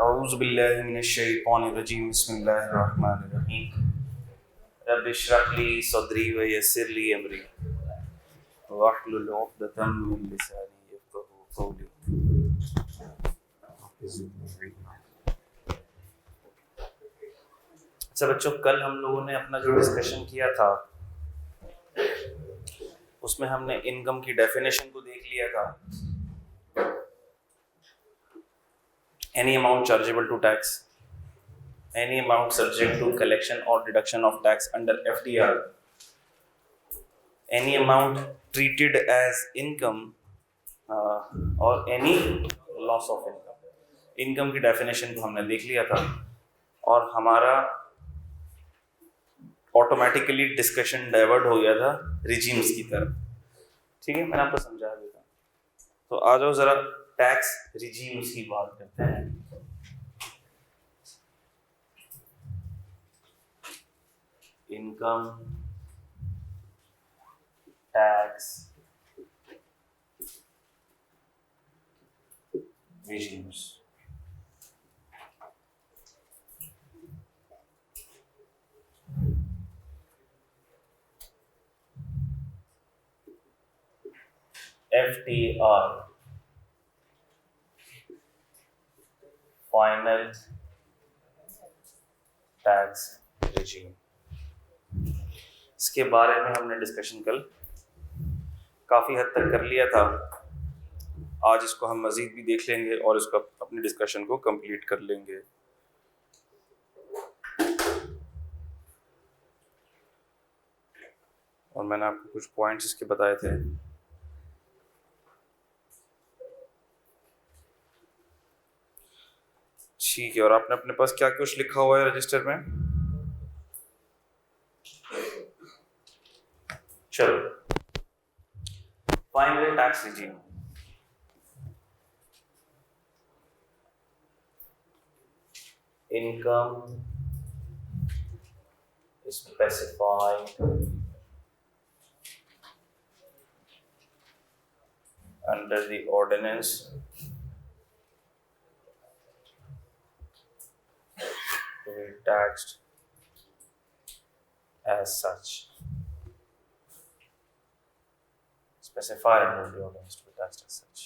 अऊज़ु बिल्लाहि मिनश्शैतानिर्रजीम बिस्मिल्लाहिर्रहमानिर्रहीम रब्बि इश्रह ली सदरी व यस्सिर ली अमरी वहलुल उक़दतम मिन लिसानी यफ़क़हू क़ौली। अच्छा बच्चों, कल हम लोगों ने अपना जो डिस्कशन किया था उसमें हमने इनकम की डेफिनेशन को देख लिया था। Any amount chargeable to tax, any amount subject to collection or deduction of tax under FTR, any amount treated as income or any loss of income। Income की डेफिनेशन को हमने देख लिया था और हमारा ऑटोमेटिकली डिस्कशन डाइवर्ट हो गया था रिजीम्स की तरफ। ठीक है, मैंने आपको समझा दिया था। तो आ जाओ जरा टैक्स रिजीम्स की बात करते हैं। Income tax regimes। FTR final tax regime, इसके बारे में हमने डिस्कशन कल काफ़ी हद तक कर लिया था। आज इसको हम मज़ीद भी देख लेंगे और इसको अपनी डिस्कशन को कंप्लीट कर लेंगे। और मैंने आपको कुछ पॉइंट्स इसके बताए थे। ठीक है, और आपने अपने पास क्या कुछ लिखा हुआ है रजिस्टर में? चलो, final tax regime. Income is specified under the ordinance to be taxed as such. Specified under the ordinance to be taxed as such.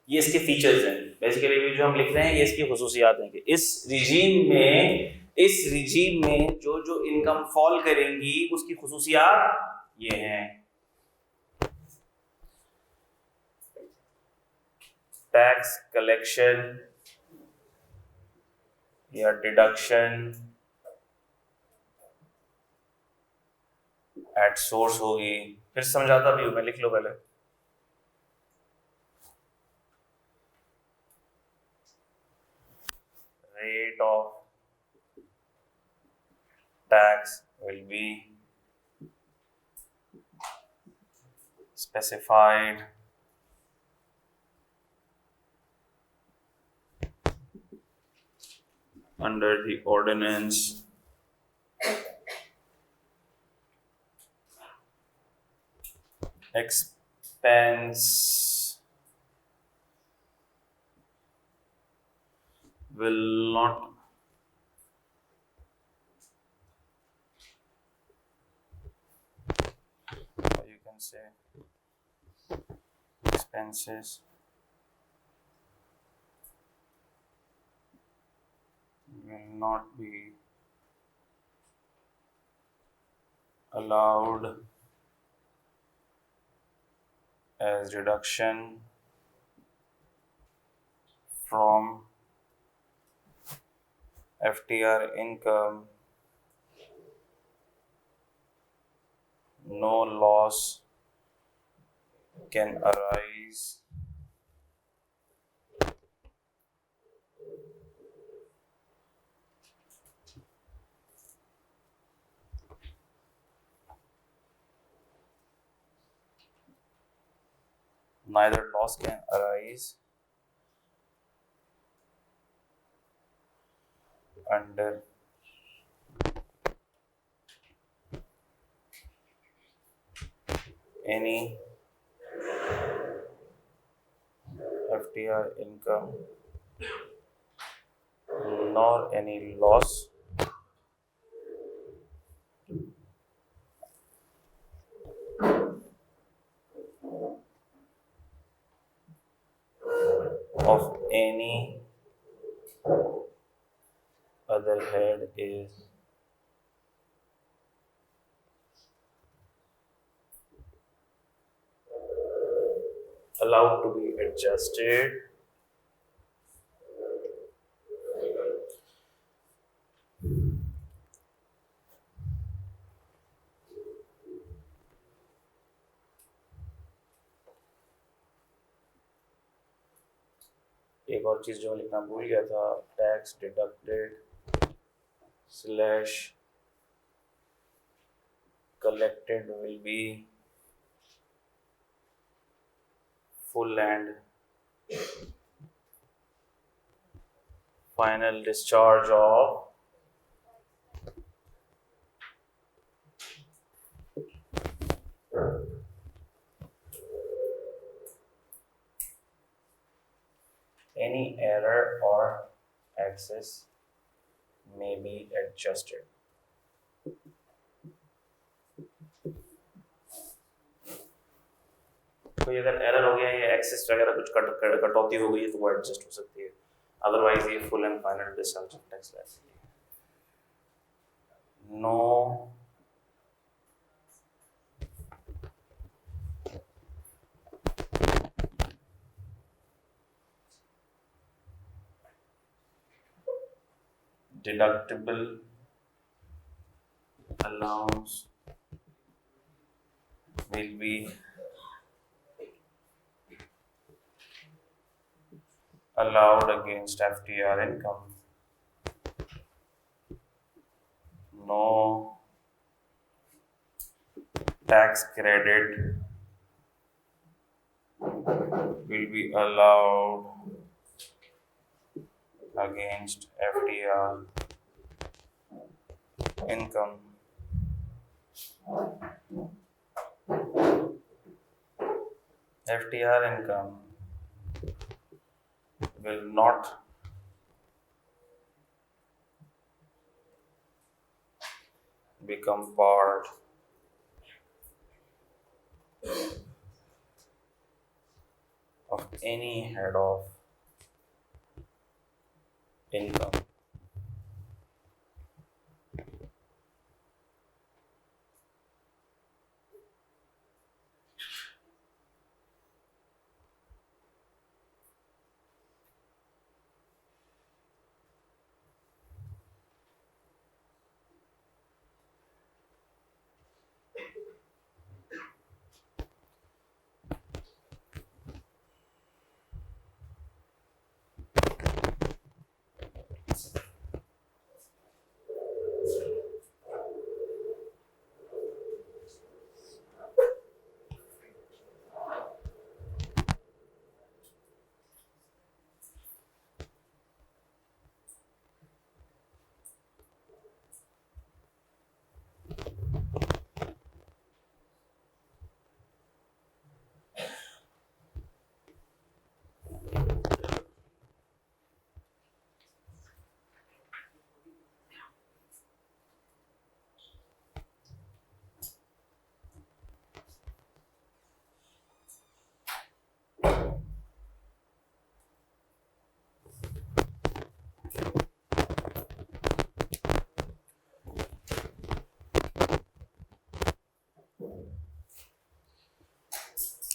ये इसके फीचर्स हैं। बेसिकली जो हम लिख रहे हैं ये इसकी खुसूसियात हैं कि इस रिजीम में जो जो इनकम फॉल करेंगी उसकी खुसूसियात ये हैं। टैक्स कलेक्शन या डिडक्शन एट सोर्स होगी। फिर समझाता भी हूं मैं, लिख लो पहले। Rate of tax will be specified under the ordinance expense will not or you can say expenses will not be allowed as deduction from FTR income. No loss can arise neither loss can arise under any FDR income nor any loss of any other head is allowed to be adjusted एक और चीज़ जो लिखना भूल गया था, tax deducted slash collected will be full and final discharge of any error or excess may be adjusted. कोई अगर error हो गया या एक्सेस वगैरह कुछ कटौती हो गई है तो वो एडजस्ट हो सकती है, अदरवाइज ये full and final discharge of tax liability. No deductible allowance will be allowed against FTR income. No tax credit will be allowed against FTR income. FTR income will not become part of any head of income.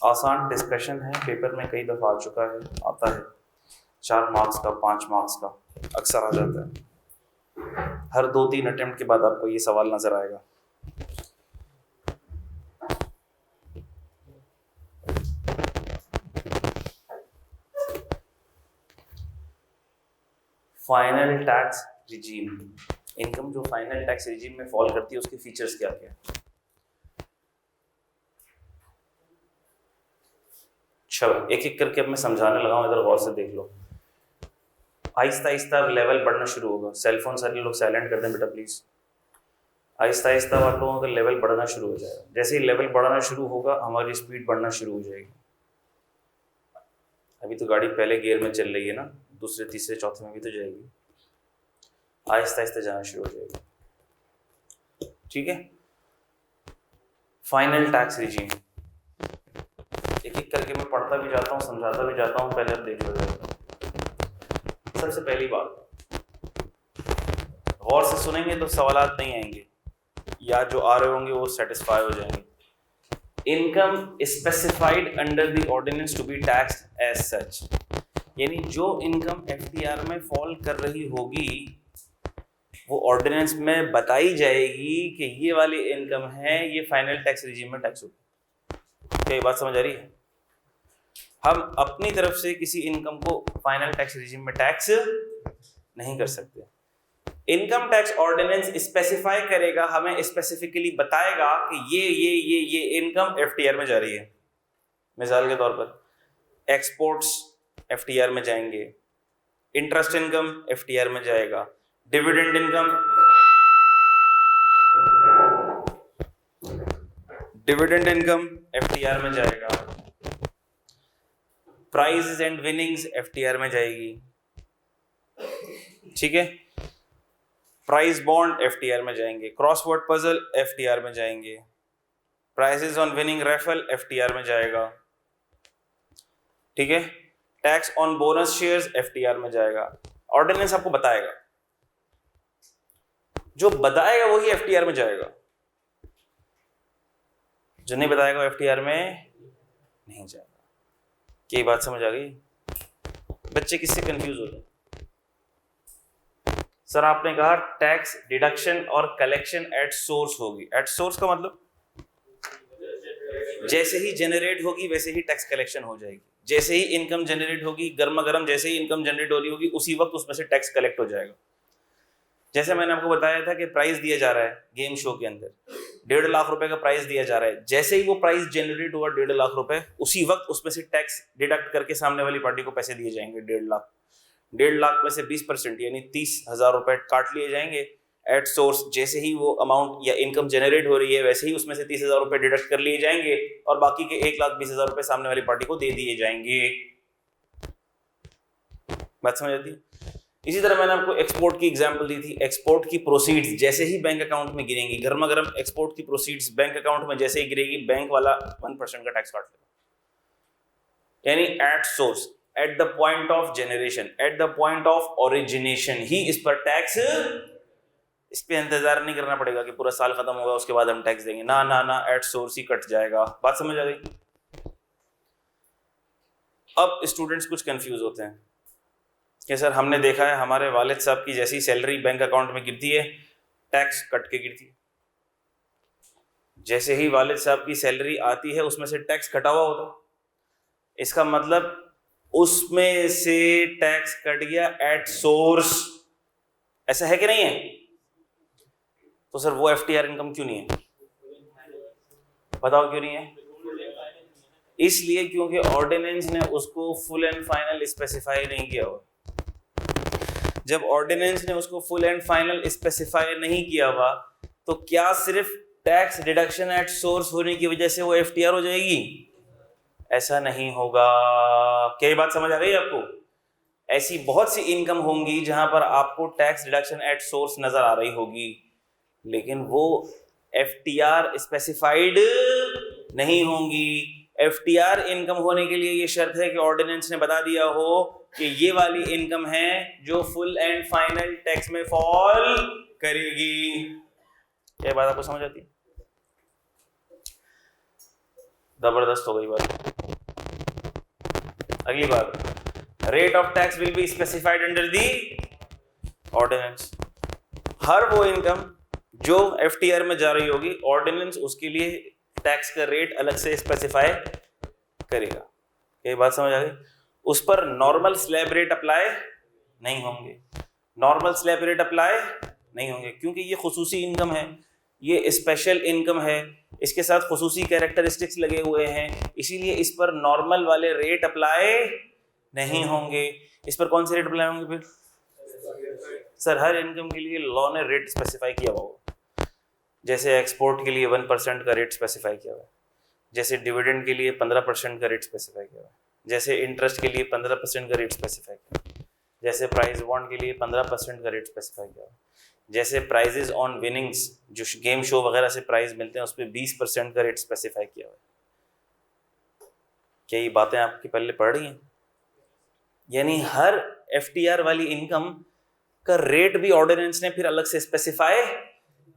आसान discussion है, paper में कई दफ़ा आ चुका है, आता है 4 marks का, 5 मार्क्स का अक्सर आ जाता है। हर 2-3 अटेम्प्ट के बाद आपको ये सवाल नज़र आएगा। फाइनल टैक्स रिजीम, इनकम जो फाइनल टैक्स रिजीम में फॉल करती है उसके फीचर्स क्या क्या है। चलो एक एक करके अब मैं समझाने लगा हूँ, इधर गौर से देख लो। आहिस्ता आहिस्ता लेवल बढ़ना शुरू होगा। सेलफोन सारे लोग साइलेंट कर दें बेटा प्लीज़। आहिस्ता आहिस्ता आप लोगों का लेवल बढ़ना शुरू हो जाएगा। जैसे ही लेवल बढ़ना शुरू होगा हमारी स्पीड बढ़ना शुरू हो जाएगी। अभी तो गाड़ी पहले गियर में चल रही है ना, दूसरे तीसरे चौथे में भी तो जाएगी, आहिस्ता आहिस्ता जाना शुरू हो जाएगी। ठीक है, फाइनल टैक्स रिजीम एक एक करके मैं पढ़ता भी जाता हूँ, समझाता भी जाता हूँ, पहले अब देख लो जाएगा। सबसे पहली बात, गौर से सुनेंगे तो सवालात नहीं आएंगे, या जो आ रहे होंगे वो सेटिस्फाई हो जाएंगे। Income specified under the ordinance to be taxed as such, यानी जो इनकम एफटीआर में फॉल कर रही होगी वो ऑर्डिनेंस में बताई जाएगी कि ये वाली इनकम है, ये फाइनल टैक्स रिजीम में टैक्स होगी। क्या ये बात समझ आ रही है? हम अपनी तरफ से किसी इनकम को फाइनल टैक्स रिजीम में टैक्स नहीं कर सकते। इनकम टैक्स ऑर्डिनेंस स्पेसिफाई करेगा, हमें स्पेसिफिकली बताएगा कि ये इनकम एफटीआर में जा रही है। मिसाल के तौर पर एक्सपोर्ट्स एफटीआर में जाएंगे, इंटरेस्ट इनकम एफटीआर में जाएगा, डिविडेंड इनकम एफटीआर में जाएगा, प्राइजेस एंड विनिंग्स एफटीआर में जाएगी। ठीक है, प्राइस बॉन्ड एफटीआर में जाएंगे, क्रॉसवर्ड पजल एफटीआर में जाएंगे, प्राइजेस ऑन विनिंग रेफल एफटीआर में जाएगा। ठीक है, tax on bonus shares FTR में जाएगा। ऑर्डिनेंस आपको बताएगा, जो बताएगा वही एफटीआर में जाएगा, जो नहीं बताएगा वो एफटीआर में नहीं जाएगा। क्या बात समझ आ गई? बच्चे किससे कंफ्यूज होते हैं? सर आपने कहा टैक्स डिडक्शन और कलेक्शन एट सोर्स होगी। एट सोर्स का मतलब जैसे ही जनरेट होगी वैसे ही टैक्स कलेक्शन हो जाएगी। जैसे ही इनकम जनरेट होगी, गर्मा गर्म जैसे ही इनकम जनरेट हो रही होगी उसी वक्त उसमें से टैक्स कलेक्ट हो जाएगा। जैसे मैंने आपको बताया था कि प्राइस दिया जा रहा है गेम शो के अंदर, 1.5 लाख रुपए का प्राइस दिया जा रहा है। जैसे ही वो प्राइस जनरेट हुआ 1.5 लाख रुपए, उसी वक्त उसमें से टैक्स डिडक्ट करके सामने वाली पार्टी को पैसे दिए जाएंगे 1.5 लाख। 1.5 लाख में से 20% यानी 30,000 रुपए काट लिए जाएंगे एट सोर्स। जैसे ही वो अमाउंट या इनकम जनरेट हो रही है वैसे ही उसमें से 30,000 रुपए डिडक्ट कर लिए जाएंगे और बाकी के 1,20,000 रुपए सामने वाली पार्टी को दे दिए जाएंगे। बात समझ आती है? इसी तरह मैंने आपको एक्सपोर्ट की एग्जांपल दी थी। एक्सपोर्ट की प्रोसीड्स जैसे ही बैंक अकाउंट में गिरेंगी, गर्मा गर्म एक्सपोर्ट की प्रोसीड्स बैंक अकाउंट में जैसे ही गिरेगी, बैंक वाला 1% का टैक्स काट लेगा। यानी at source, at the point of generation, at the point of origination ही इस पर टैक्स, इस पे इंतजार नहीं करना पड़ेगा कि पूरा साल खत्म होगा उसके बाद हम टैक्स देंगे। ना ना ना, एट सोर्स ही कट जाएगा। बात समझ आ गई? अब स्टूडेंट्स कुछ कंफ्यूज होते हैं कि सर हमने देखा है हमारे वालिद साहब की जैसी सैलरी बैंक अकाउंट में गिरती है टैक्स कट के गिरती है। जैसे ही वालिद साहब की सैलरी आती है उसमें से टैक्स कटा हुआ होता है, इसका मतलब उसमें से टैक्स कट गया एट सोर्स। ऐसा है कि नहीं है? तो सर वो एफटीआर इनकम क्यों नहीं है? बताओ क्यों नहीं है? इसलिए क्योंकि ऑर्डिनेंस ने उसको फुल एंड फाइनल स्पेसिफाई नहीं किया हुआ। जब ऑर्डिनेंस ने उसको फुल एंड फाइनल स्पेसिफाई नहीं किया हुआ तो क्या सिर्फ टैक्स डिडक्शन एट सोर्स होने की वजह से वो एफटीआर हो जाएगी? ऐसा नहीं होगा। क्या ये बात समझ आ गई आपको? ऐसी बहुत सी इनकम होंगी जहां पर आपको टैक्स डिडक्शन एट सोर्स नजर आ रही होगी, लेकिन वो एफटीआर स्पेसिफाइड नहीं होंगी। एफटीआर इनकम होने के लिए ये शर्त है कि ऑर्डिनेंस ने बता दिया हो कि ये वाली इनकम है जो फुल एंड फाइनल टैक्स में फॉल करेगी। क्या बात आपको समझ आती है? जबरदस्त हो गई बात। अगली बात, rate of tax will be specified under the ordinance. हर वो इनकम जो एफटीआर में जा रही होगी, ऑर्डिनेंस उसके लिए टैक्स का रेट अलग से स्पेसिफाई करेगा। ये बात समझ आ गई? उस पर नॉर्मल स्लैब रेट अप्लाई नहीं होंगे। नॉर्मल स्लैब रेट अप्लाई नहीं होंगे क्योंकि ये खुसूसी इनकम है, ये स्पेशल इनकम है, इसके साथ खुसूसी कैरेक्टरिस्टिक्स लगे हुए हैं, इसीलिए इस पर नॉर्मल वाले रेट अप्लाई नहीं होंगे। इस पर कौन से रेट अप्लाई होंगे फिर? सर हर इनकम के लिए लॉ ने रेट स्पेसिफाई किया हुआ होगा। जैसे एक्सपोर्ट के लिए 1% का रेट स्पेसिफाई किया हुआ है, जैसे डिविडेंड के लिए 15% का रेट स्पेसिफाई किया हुआ है, जैसे इंटरेस्ट के लिए 15% का रेट स्पेसिफाई किया, जैसे प्राइज बॉन्ड के लिए 15% का रेट स्पेसिफाई किया, जैसे प्राइजेज ऑन विनिंग्स जो गेम शो वगैरह से प्राइज मिलते हैं उस पर 20% का रेट स्पेसिफाई किया हुआ है। क्या ये बातें आपकी पहले पढ़ रही हैं? यानी हर FTR वाली इनकम का रेट भी ऑर्डिनेंस ने फिर अलग से स्पेसिफाई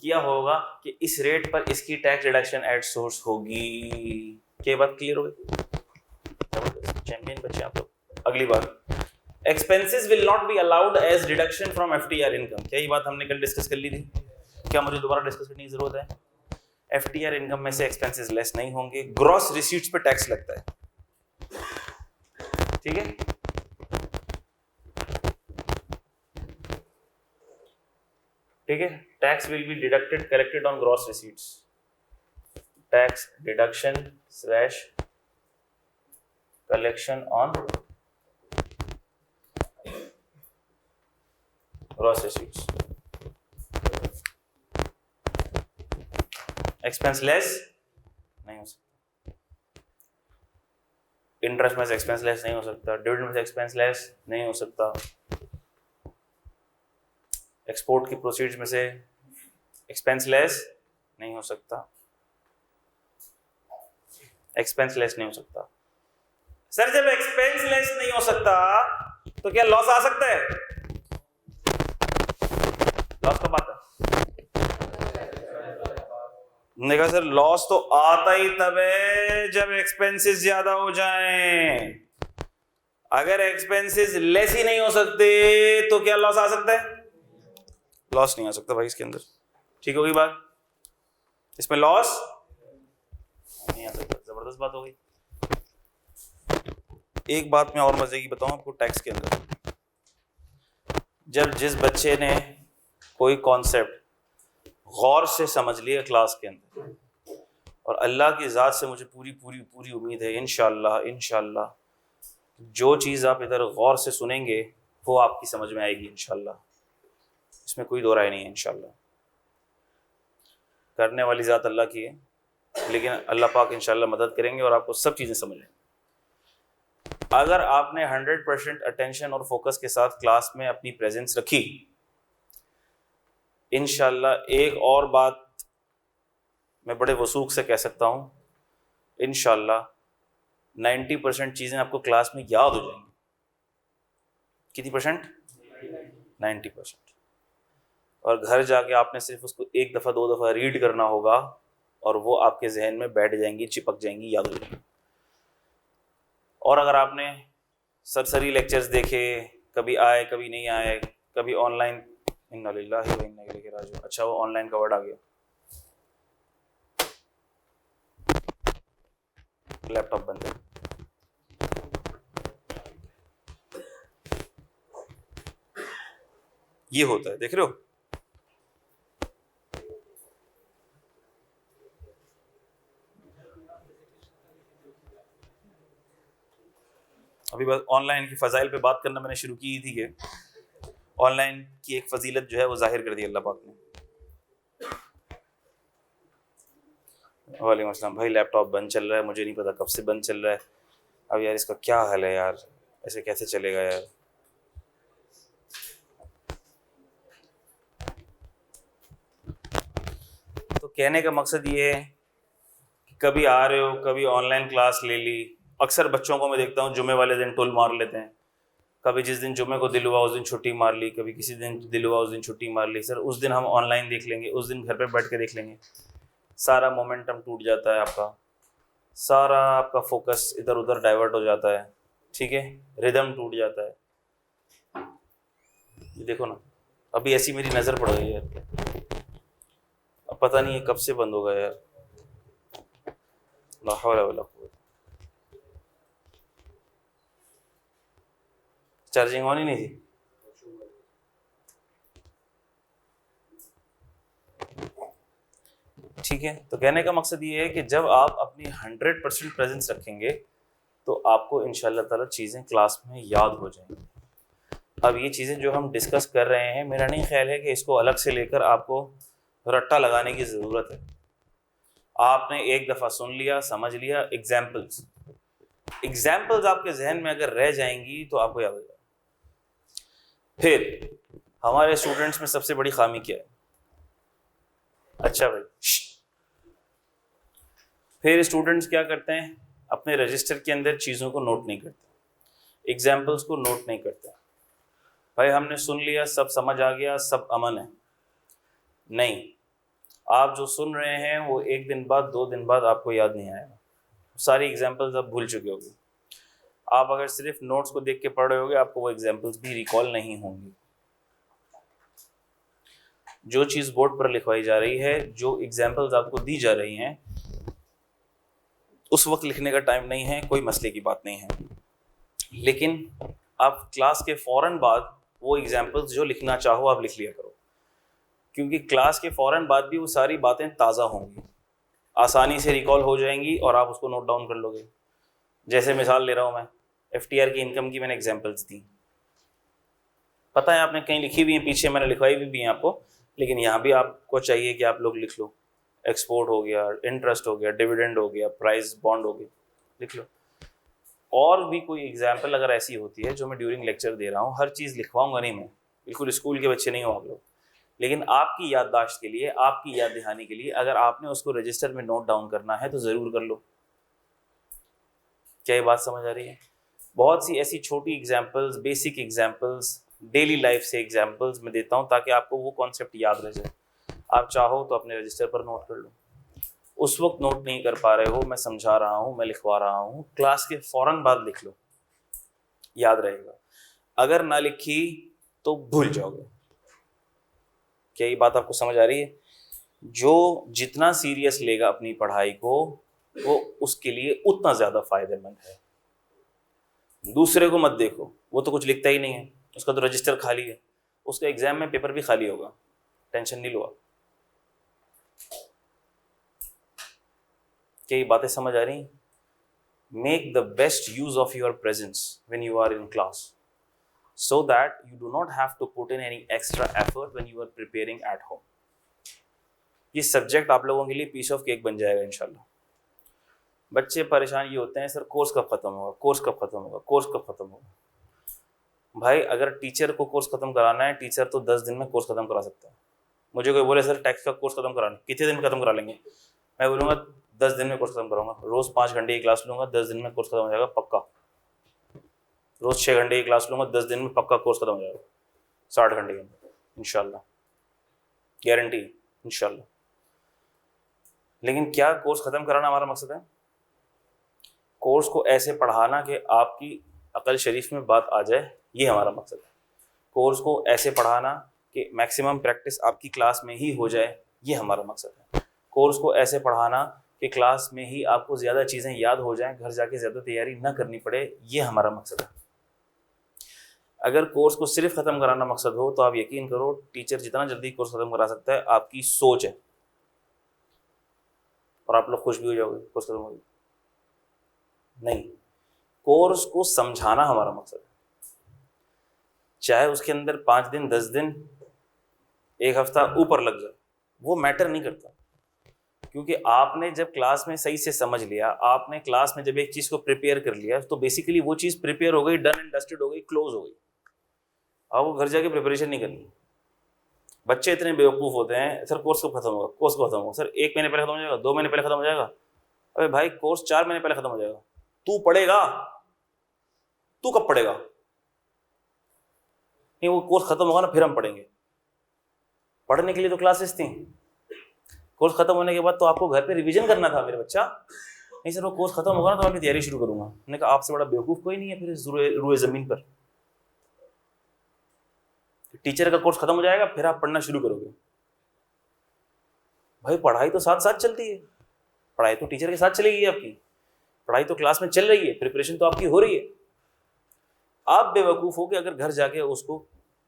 किया होगा कि इस रेट पर इसकी टैक्स डिडक्शन एट सोर्स होगी। क्या बात क्लियर हो गई? चैंपियन बच्चे आप लोग। अगली बात, expenses will not be allowed as deduction from FTR income. क्या ये बात हमने कल डिस्कस कर ली थी? क्या मुझे दोबारा डिस्कस करने की जरूरत है? FTR इनकम में से एक्सपेंसेस लेस नहीं होंगे, ग्रॉस रिसीट्स पे टैक्स लगता है, ठीक है? ठीक है, tax will be deducted collected on gross receipts, tax deduction slash collection on gross receipts. Expense less नहीं हो सकता, इंटरेस्ट में से एक्सपेंस लेस नहीं हो सकता, डिविडेंड में से एक्सपेंस लेस नहीं हो सकता, एक्सपोर्ट की प्रोसीड्स में से एक्सपेंस लेस नहीं हो सकता, एक्सपेंस लेस नहीं हो सकता। सर जब एक्सपेंस लेस नहीं हो सकता तो क्या लॉस आ सकता है? लॉस कब आता है? देखा सर, लॉस तो आता ही तब है जब एक्सपेंसेस ज्यादा हो जाएं। अगर एक्सपेंसेस लेस ही नहीं हो सकते तो क्या लॉस आ सकता है? लॉस नहीं आ सकता भाई इसके अंदर। ठीक होगी बात? इसमें लॉस नहीं आ सकता। जबरदस्त बात हो गई। एक बात मैं और मजे की बताऊं आपको टैक्स के अंदर, जब जिस बच्चे ने कोई कॉन्सेप्ट गौर से समझ लिया क्लास के अंदर, और अल्लाह की ज़ात से मुझे पूरी पूरी पूरी उम्मीद है इंशाअल्लाह जो चीज़ आप इधर गौर से सुनेंगे वो आपकी समझ में आएगी इंशाअल्लाह, इसमें कोई दो राय नहीं है। इंशाअल्लाह करने वाली ज़ात अल्लाह की है, लेकिन अल्लाह पाक इंशाअल्लाह मदद करेंगे और आपको सब चीज़ें समझ लेंगे। अगर आपने 100% अटेंशन और फोकस के साथ क्लास में अपनी प्रेजेंस रखी, इंशाअल्लाह एक और बात मैं बड़े वसूख से कह सकता हूँ, इंशाअल्लाह 90% चीज़ें आपको क्लास में याद हो जाएंगी। कितनी परसेंट? 90%। और घर जाके आपने सिर्फ उसको एक दफ़ा दो दफ़ा रीड करना होगा और वो आपके जहन में बैठ जाएंगी, चिपक जाएंगी, याद हो जाएंगी। और अगर आपने सरसरी लेक्चर्स देखे, कभी आए कभी नहीं आए, कभी ऑनलाइन, इन्ना लिल्लाहि व इन्ना इलैहि राजिऊन, अच्छा वो ऑनलाइन का वर्ड आ गया, लैपटॉप बंद है। ये होता है, देख रहे हो? अभी बस ऑनलाइन की फ़ज़ाइल पे बात करना मैंने शुरू की थी कि ऑनलाइन की एक फजीलत जो है वो जाहिर कर दी अल्लाह पाक ने। वालेकुम अस्सलाम भाई, लैपटॉप बंद चल रहा है, मुझे नहीं पता कब से बंद चल रहा है। अब यार इसका क्या हाल है यार, ऐसे कैसे चलेगा यार? तो कहने का मकसद ये है कि कभी आ रहे हो, कभी ऑनलाइन क्लास ले ली। अक्सर बच्चों को मैं देखता हूँ जुमे वाले दिन टुल मार लेते हैं, कभी जिस दिन जुमे को दिल हुआ उस दिन छुट्टी मार ली, कभी किसी दिन दिल हुआ उस दिन छुट्टी मार ली। सर उस दिन हम ऑनलाइन देख लेंगे, उस दिन घर पे बैठ के देख लेंगे। सारा मोमेंटम टूट जाता है आपका, सारा आपका फोकस इधर उधर डाइवर्ट हो जाता है, ठीक है, रिदम टूट जाता है। ये देखो ना, अभी ऐसी मेरी नज़र पड़ गई यार, अब पता नहीं है कब से बंद होगा यार। ला हौला वला कुव्वत। चार्जिंग ऑन ही नहीं थी। ठीक है, तो कहने का मकसद ये है कि जब आप अपनी 100% प्रेजेंस रखेंगे तो आपको इंशाअल्लाह ताला चीज़ें क्लास में याद हो जाएंगी। अब ये चीज़ें जो हम डिस्कस कर रहे हैं, मेरा नहीं ख्याल है कि इसको अलग से लेकर आपको रट्टा लगाने की ज़रूरत है। आपने एक दफ़ा सुन लिया, समझ लिया। एग्जाम्पल्स, एग्जाम्पल्स आपके जहन में अगर रह जाएंगी तो आपको याद हो जाएगा। फिर हमारे स्टूडेंट्स में सबसे बड़ी खामी क्या है? अच्छा भाई, फिर स्टूडेंट्स क्या करते हैं? अपने रजिस्टर के अंदर चीज़ों को नोट नहीं करते, एग्जाम्पल्स को नोट नहीं करते। भाई हमने सुन लिया, सब समझ आ गया, सब अमन है। नहीं, आप जो सुन रहे हैं वो एक दिन बाद, 2 दिन बाद आपको याद नहीं आएगा, सारी एग्जाम्पल्स आप भूल चुके होगे। आप अगर सिर्फ नोट्स को देख के पढ़ रहे होगे, आपको वो एग्जाम्पल्स भी रिकॉल नहीं होंगी। जो चीज़ बोर्ड पर लिखवाई जा रही है, जो एग्जाम्पल्स आपको दी जा रही हैं, उस वक्त लिखने का टाइम नहीं है, कोई मसले की बात नहीं है। लेकिन आप क्लास के फ़ौरन बाद वो एग्जाम्पल्स जो लिखना चाहो आप लिख लिया करो, क्योंकि क्लास के फ़ौरन बाद भी वो सारी बातें ताज़ा होंगी, आसानी से रिकॉल हो जाएंगी और आप उसको नोट डाउन कर लोगे। जैसे मिसाल ले रहा हूँ मैं, FTR की इनकम की मैंने एग्जाम्पल्स दी, पता है आपने कहीं लिखी हुई है, पीछे मैंने लिखवाई भी है आपको, लेकिन यहाँ भी आपको चाहिए कि आप लोग लिख लो। एक्सपोर्ट हो गया, इंटरेस्ट हो गया, डिविडेंड हो गया, प्राइस बॉन्ड हो गया, लिख लो। और भी कोई एग्जाम्पल अगर ऐसी होती है जो मैं ड्यूरिंग लेक्चर दे रहा हूँ, हर चीज़ लिखवाऊंगा नहीं मैं, बिल्कुल स्कूल के बच्चे नहीं हो आप लोग, लेकिन आपकी याददाश्त के लिए, आपकी याद दहानी के लिए अगर आपने उसको रजिस्टर में नोट डाउन करना है तो ज़रूर कर लो। क्या ये बात समझ आ रही है? बहुत सी ऐसी छोटी examples, basic examples, daily life से एग्जाम्पल्स मैं देता हूँ ताकि आपको वो कॉन्सेप्ट याद रह जाए। आप चाहो तो अपने रजिस्टर पर नोट कर लो, उस वक्त नोट नहीं कर पा रहे हो, मैं समझा रहा हूँ, मैं लिखवा रहा हूँ, क्लास के फ़ौरन बाद लिख लो, याद रहेगा। अगर ना लिखी तो भूल जाओगे। क्या ये बात आपको समझ आ रही है? जो जितना सीरियस लेगा अपनी पढ़ाई को, वो उसके लिए उतना ज़्यादा फायदेमंद है। दूसरे को मत देखो, वो तो कुछ लिखता ही नहीं है, उसका तो रजिस्टर खाली है, उसका एग्जाम में पेपर भी खाली होगा, टेंशन नहीं लो आप। क्या ये बातें समझ आ रही हैं? Make the best use of your presence when you are in class, so that you do not have to put in any extra effort when you are preparing at home. ये सब्जेक्ट आप लोगों के लिए piece of cake बन जाएगा इंशाल्लाह। बच्चे परेशान ये होते हैं, सर कोर्स कब खत्म होगा, कोर्स कब खत्म होगा, कोर्स कब खत्म होगा। भाई अगर टीचर को कोर्स खत्म कराना है, टीचर तो 10 दिन में कोर्स खत्म करा सकता है। मुझे कोई बोले सर टैक्स का कोर्स खत्म कराना, कितने दिन में खत्म करा लेंगे? मैं बोलूँगा 10 दिन में कोर्स खत्म कराऊंगा, रोज़ 5 घंटे की क्लास लूँगा, 10 दिन में कोर्स खत्म हो जाएगा पक्का। रोज़ 6 घंटे की क्लास लूँगा, 10 दिन में पक्का कोर्स खत्म हो जाएगा, 60 घंटे के अंदर इंशाल्लाह, गारंटी इंशाल्लाह। लेकिन क्या कोर्स ख़त्म कराना हमारा मकसद है? कोर्स को ऐसे पढ़ाना कि आपकी अकल शरीफ में बात आ जाए, ये हमारा मकसद है। कोर्स को ऐसे पढ़ाना कि मैक्सिमम प्रैक्टिस आपकी क्लास में ही हो जाए, ये हमारा मकसद है। कोर्स को ऐसे पढ़ाना कि क्लास में ही आपको ज़्यादा चीज़ें याद हो जाएं, घर जाके ज़्यादा तैयारी ना करनी पड़े, ये हमारा मकसद है। अगर कोर्स को सिर्फ ख़त्म कराना मकसद हो तो आप यकीन करो, टीचर जितना जल्दी कोर्स ख़त्म करा सकता है, आपकी सोच है, और आप लोग खुश भी हो जाओगे कोर्स खत्म हो गया। नहीं, कोर्स को समझाना हमारा मकसद है, चाहे उसके अंदर 5 दिन, 10 दिन, 1 हफ्ता ऊपर लग जाए, वो मैटर नहीं करता। क्योंकि आपने जब क्लास में सही से समझ लिया, आपने क्लास में जब एक चीज़ को प्रिपेयर कर लिया, तो बेसिकली वो चीज़ प्रिपेयर हो गई, डन एंड डस्टेड हो गई, क्लोज हो गई। अब वो घर जाके प्रिपरेशन नहीं करनी। बच्चे इतने बेवकूफ़ होते हैं, सर कोर्स कब खत्म होगा, कोर्स कब खत्म होगा, सर 1 महीने पहले खत्म हो जाएगा, 2 महीने पहले खत्म हो जाएगा। अबे भाई कोर्स 4 महीने पहले खत्म हो जाएगा, तू पढ़ेगा, तू कब पढ़ेगा? नहीं, वो कोर्स खत्म होगा ना फिर हम पढ़ेंगे। पढ़ने के लिए तो क्लासेस थी, कोर्स खत्म होने के बाद तो आपको घर पे रिवीजन करना था मेरे बच्चा। नहीं सर वो कोर्स खत्म होगा ना तो आपकी तैयारी शुरू करूंगा। मैंने कहा आपसे बड़ा बेवकूफ़ कोई नहीं है फिर इस रुए ज़मीन पर। टीचर का कोर्स खत्म हो जाएगा फिर आप पढ़ना शुरू करोगे। भाई पढ़ाई तो साथ साथ चलती है, पढ़ाई तो टीचर के साथ चलेगी, आपकी पढ़ाई तो क्लास में चल रही है, प्रिपरेशन तो आपकी हो रही है। आप बेवकूफ़ हो कि अगर घर जाके उसको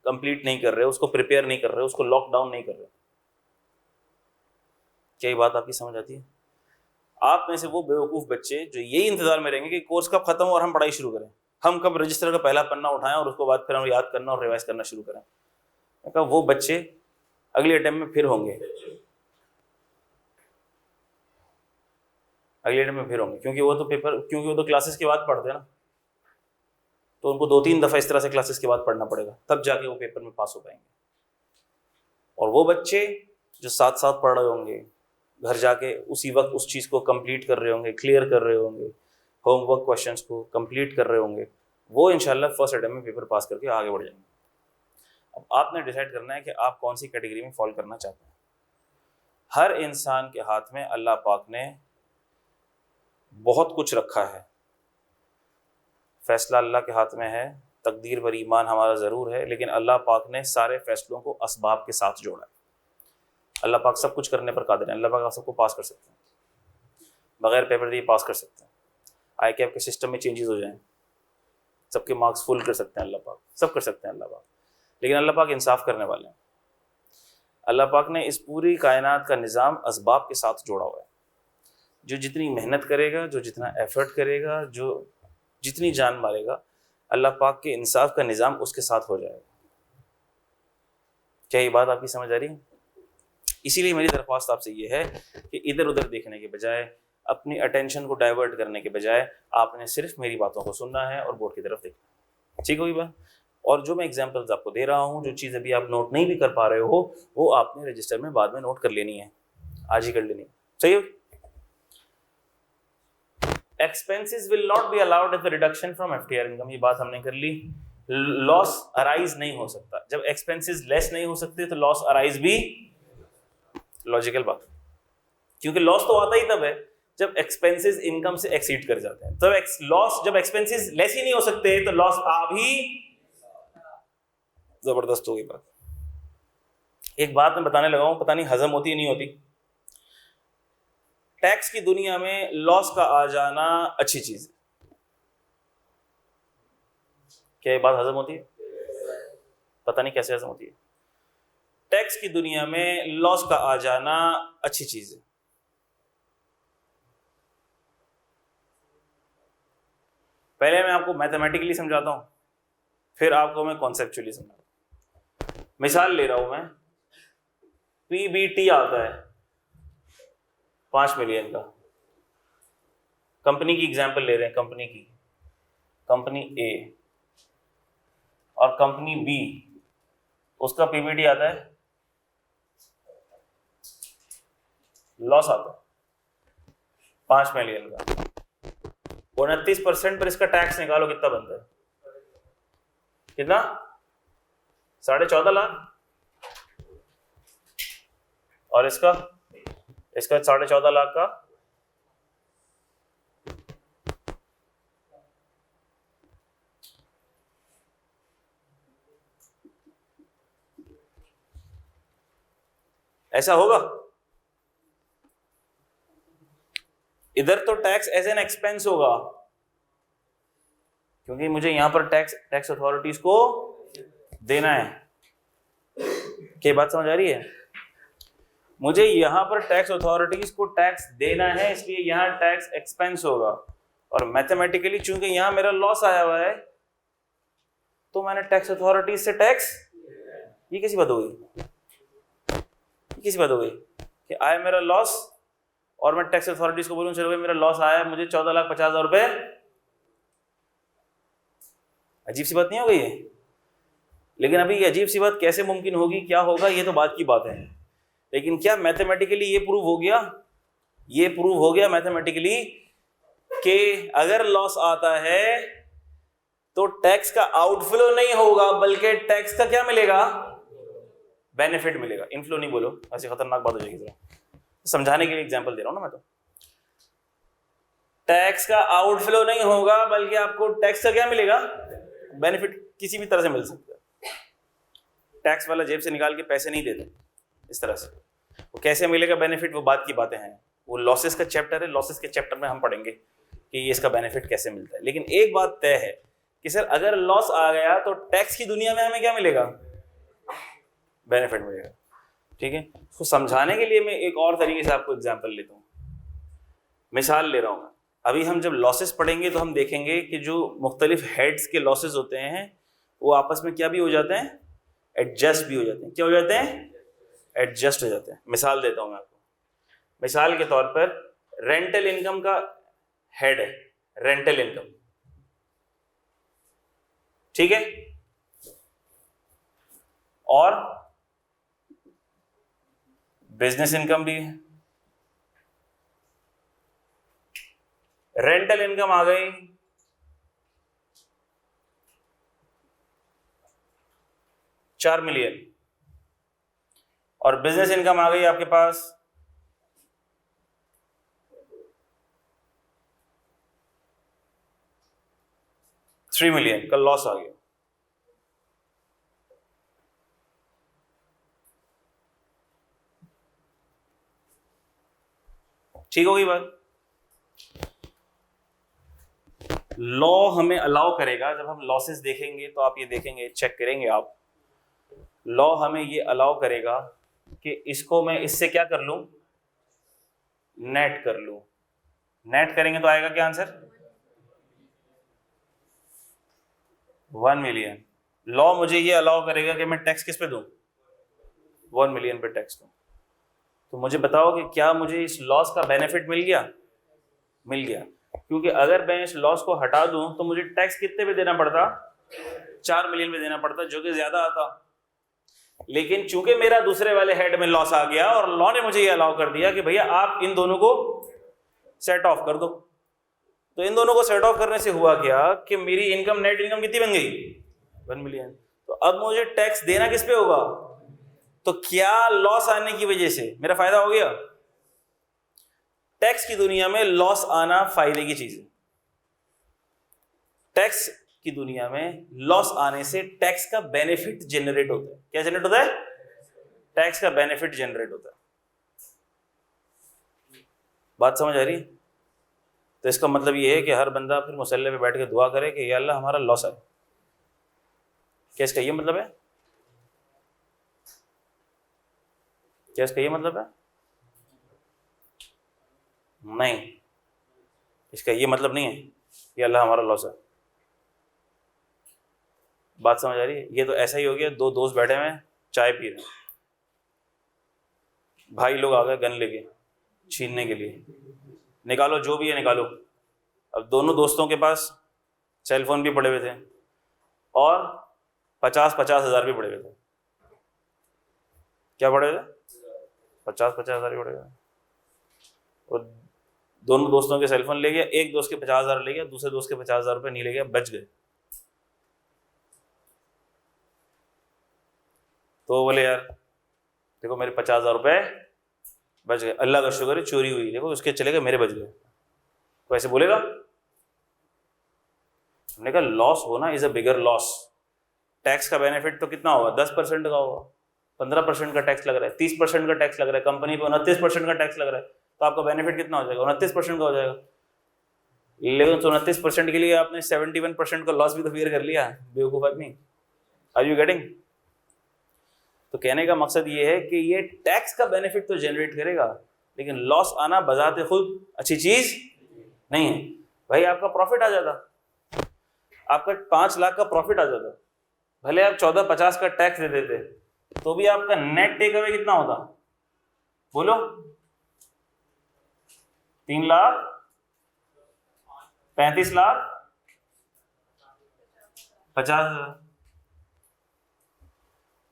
कंप्लीट नहीं कर रहे, उसको प्रिपेयर नहीं कर रहे, उसको लॉकडाउन नहीं कर रहे। क्या ये बात आपकी समझ आती है? आप में से वो बेवकूफ़ बच्चे जो यही इंतजार में रहेंगे कि कोर्स कब खत्म हो और हम पढ़ाई शुरू करें, हम कब रजिस्टर का पहला पन्ना उठाएं और उसके बाद फिर हम याद करना और रिवाइज करना शुरू करें। मैं कहा वो बच्चे अगले अटेम्प्ट में फिर होंगे। अगले अटेम्प्ट में फिर होंगे, क्योंकि वो तो क्लासेस के बाद पढ़ते हैं ना, तो उनको 2-3 दफ़ा इस तरह से क्लासेस के बाद पढ़ना पड़ेगा, तब जाके वो पेपर में पास हो पाएंगे। और वो बच्चे जो साथ साथ पढ़ रहे होंगे, घर जाके उसी वक्त उस चीज़ को कंप्लीट कर रहे होंगे, क्लियर कर रहे होंगे, होमवर्क क्वेश्चंस को कंप्लीट कर रहे होंगे, वो इंशाल्लाह फर्स्ट अटेम्प्ट में पेपर पास करके आगे बढ़ जाएंगे। अब आपने डिसाइड करना है कि आप कौन सी कैटेगरी में फॉल करना चाहते हैं। हर इंसान के हाथ में अल्लाह पाक ने बहुत कुछ रखा है, फैसला अल्लाह के हाथ में है, तकदीर पर ईमान हमारा ज़रूर है, लेकिन अल्लाह पाक ने सारे फैसलों को असबाब के साथ जोड़ा है। अल्लाह पाक सब कुछ करने पर कादिर है, अल्लाह पाक आप सबको पास कर सकते हैं, बगैर पेपर दिए पास कर सकते हैं। ICAP के सिस्टम में चेंजेस हो जाएं, सबके मार्क्स फुल कर सकते हैं अल्लाह पाक, सब कर सकते हैं अल्लाह पाक, लेकिन अल्लाह पाक इंसाफ करने वाले हैं। अल्लाह पाक ने इस पूरी कायनात का निज़ाम असबाब के साथ जोड़ा हुआ है। जो जितनी मेहनत करेगा, जो जितना एफर्ट करेगा, जो जितनी जान मारेगा, अल्लाह पाक के इंसाफ का निज़ाम उसके साथ हो जाएगा। क्या ये बात आपकी समझ आ रही है? इसीलिए मेरी दरख्वास्त आपसे ये है कि इधर उधर देखने के बजाय, अपनी अटेंशन को डाइवर्ट करने के बजाय, आपने सिर्फ मेरी बातों को सुनना है और बोर्ड की तरफ देखना। ठीक होगी बात? और जो मैं एग्जांपल्स आपको दे रहा हूँ, जो चीज़ अभी आप नोट नहीं भी कर पा रहे हो, वो आपने रजिस्टर में बाद में नोट कर लेनी है, आज ही कर लेनी है। सही हो? Expenses will not be allowed as a reduction from FTR income, ये बात हमने कर ली। लॉस अराइज नहीं हो सकता, जब एक्सपेंसेस लेस नहीं हो सकते तो लॉस अराइज भी लॉजिकल बात, क्योंकि लॉस तो आता ही तब है जब एक्सपेंसेस इनकम से एक्सीड कर जाते हैं। तो लॉस, जब एक्सपेंसेस लेस ही नहीं हो सकते तो लॉस आ भी जबरदस्त होगी बात। एक बात मैं बताने लगा हूं, पता नहीं हजम होती है नहीं होती। टैक्स की दुनिया में लॉस का आ जाना अच्छी चीज है। क्या ये बात हजम होती है? पता नहीं कैसे हजम होती है। टैक्स की दुनिया में लॉस का आ जाना अच्छी चीज है। पहले मैं आपको मैथमेटिकली समझाता हूं, फिर आपको मैं कॉन्सेप्चुअली समझाता हूं। मिसाल ले रहा हूं मैं, PBT आता है 5 मिलियन का। कंपनी की एग्जांपल ले रहे हैं, कंपनी A और कंपनी B, उसका PBT आता है, लॉस आता है 5 मिलियन का। 29% पर इसका टैक्स निकालो, कितना बनता है? कितना? 14.5 लाख। और इसका 14.5 लाख का ऐसा होगा? इधर तो टैक्स एज एन एक्सपेंस होगा, क्योंकि मुझे यहां पर टैक्स अथॉरिटीज को देना है। क्या बात समझ आ रही है? मुझे यहां पर टैक्स अथॉरिटीज को टैक्स देना है, इसलिए यहां टैक्स एक्सपेंस होगा। और मैथमेटिकली चूंकि यहां मेरा लॉस आया हुआ है, तो मैंने टैक्स अथॉरिटीज से टैक्स, ये कैसी बात हो गई? किसी बात हो गई कि आया मेरा लॉस और मैं टैक्स अथॉरिटीज को बोलूं चलो भाई मेरा लॉस आया, मुझे 14,50,000 रुपए। अजीब सी बात नहीं हो गई है? लेकिन अभी ये अजीब सी बात कैसे मुमकिन होगी, क्या होगा, ये तो बात की बात है। लेकिन क्या मैथमेटिकली ये प्रूव हो गया? ये प्रूव हो गया मैथमेटिकली कि अगर लॉस आता है तो टैक्स का आउटफ्लो नहीं होगा, बल्कि टैक्स का क्या मिलेगा? बेनिफिट मिलेगा। इनफ्लो नहीं बोलो, ऐसी खतरनाक बात हो जाएगी। जरा समझाने के लिए एग्जांपल दे रहा हूं ना मैं। तो टैक्स का आउटफ्लो नहीं होगा, बल्कि आपको टैक्स का क्या मिलेगा? बेनिफिट किसी भी तरह से मिल सकता है। टैक्स वाला जेब से निकाल के पैसे नहीं देते इस तरह से। वो कैसे मिलेगा बेनिफिट, वो बात की बातें हैं। वो लॉसेस का चैप्टर है, लॉसेस के चैप्टर में हम पढ़ेंगे कि ये इसका बेनिफिट कैसे मिलता है। लेकिन एक बात तय है कि सर अगर लॉस आ गया तो टैक्स की दुनिया में हमें क्या मिलेगा? बेनिफिट मिलेगा। ठीक है, उसको समझाने के लिए मैं एक और तरीके से आपको एग्जांपल लेता हूँ, मिसाल ले रहा हूँ। अभी हम जब लॉसेस पढ़ेंगे तो हम देखेंगे कि जो मुख्तलिफ हेड्स के लॉसेस होते हैं वो आपस में क्या भी हो जाते हैं? एडजस्ट भी हो जाते हैं। क्या हो जाते हैं? एडजस्ट हो जाते हैं। मिसाल देता हूँ मैं आपको। मिसाल के तौर पर रेंटल इनकम का हेड है, रेंटल इनकम, ठीक है। और बिजनेस इनकम भी है। रेंटल इनकम आ गई 4 मिलियन और बिजनेस इनकम आ गई आपके पास 3 मिलियन का लॉस आ गया। ठीक हो गई बात। लॉ हमें अलाउ करेगा, जब हम लॉसेस देखेंगे तो आप ये देखेंगे, चेक करेंगे आप, लॉ हमें ये अलाउ करेगा कि इसको मैं इससे क्या कर लूं, नेट कर लूं। नेट करेंगे तो आएगा क्या आंसर, 1 मिलियन। लॉ मुझे ये अलाउ करेगा कि मैं टैक्स किस पे दूं, 1 मिलियन पे टैक्स दूं। तो मुझे बताओ कि क्या मुझे इस लॉस का बेनिफिट मिल गया, मिल गया। क्योंकि अगर मैं इस लॉस को हटा दूं तो मुझे टैक्स कितने पे देना पड़ता, 4 मिलियन पे देना पड़ता, जो कि ज्यादा आता। लेकिन चूंकि मेरा दूसरे वाले हेड में लॉस आ गया और लॉ ने मुझे ये अलाउ कर दिया कि भैया आप इन दोनों को सेट ऑफ कर दो, तो इन दोनों को सेट ऑफ करने से हुआ क्या कि मेरी इनकम, नेट इनकम कितनी बन गई, 1 मिलियन। तो अब मुझे टैक्स देना किस पे होगा, तो क्या लॉस आने की वजह से मेरा फायदा हो गया। टैक्स की दुनिया में लॉस आना फायदे की चीज है। टैक्स की दुनिया में लॉस आने से टैक्स का बेनिफिट जनरेट होता है। क्या जनरेट होता है, टैक्स का बेनिफिट जनरेट होता है। बात समझ आ रही है। तो इसका मतलब ये है कि हर बंदा फिर मुसल्ले पे बैठ के दुआ करे कि या अल्लाह हमारा लॉस आए। क्या इसका ये मतलब है, क्या इसका ये मतलब है, नहीं, इसका ये मतलब नहीं है कि अल्लाह हमारा लॉस है। बात समझ आ रही है। ये तो ऐसा ही हो गया, दो दोस्त बैठे हुए हैं चाय पी रहे हैं, भाई लोग आ गए गन लेके छीनने के लिए, निकालो जो भी है निकालो। अब दोनों दोस्तों के पास सेलफोन भी पड़े हुए थे और 50-50 हज़ार भी पड़े हुए थे। क्या पड़े हुए थे, 50-50 हज़ार भी पड़े हुए। और दोनों दोस्तों के सेलफोन ले गया, एक दोस्त के 50 हज़ार ले गया, दूसरे दोस्त के 50 हज़ार रुपये नहीं ले गया, बच गए। तो बोले यार देखो मेरे 50 हज़ार रुपये बच गए, अल्लाह का शुक्र है, चोरी हुई, देखो उसके चले गए, मेरे बच गए। तो ऐसे बोलेगा। हमने कहा लॉस होना is a bigger loss. Tax का बेनिफिट तो कितना होगा, 10% का होगा, 15% का टैक्स लग रहा है, 30% का टैक्स लग रहा है, कंपनी पे 29% का टैक्स लग रहा है, तो आपका बेनिफिट कितना हो जाएगा, 29% का हो जाएगा। लेकिन 29% के लिए आपने 71% का लॉस भी तो फियर कर लिया, बेवकूफ आदमी। Are you getting. तो कहने का मकसद ये है कि ये टैक्स का बेनिफिट तो जनरेट करेगा, लेकिन लॉस आना बजाते खुद अच्छी चीज नहीं है। भाई आपका प्रॉफिट आ जाता, आपका 5 लाख का प्रॉफिट आ जाता, भले आप 14-50 का टैक्स दे देते, तो भी आपका नेट टेक अवे कितना होता, बोलो 3 लाख, 35 लाख, 50 हज़ार।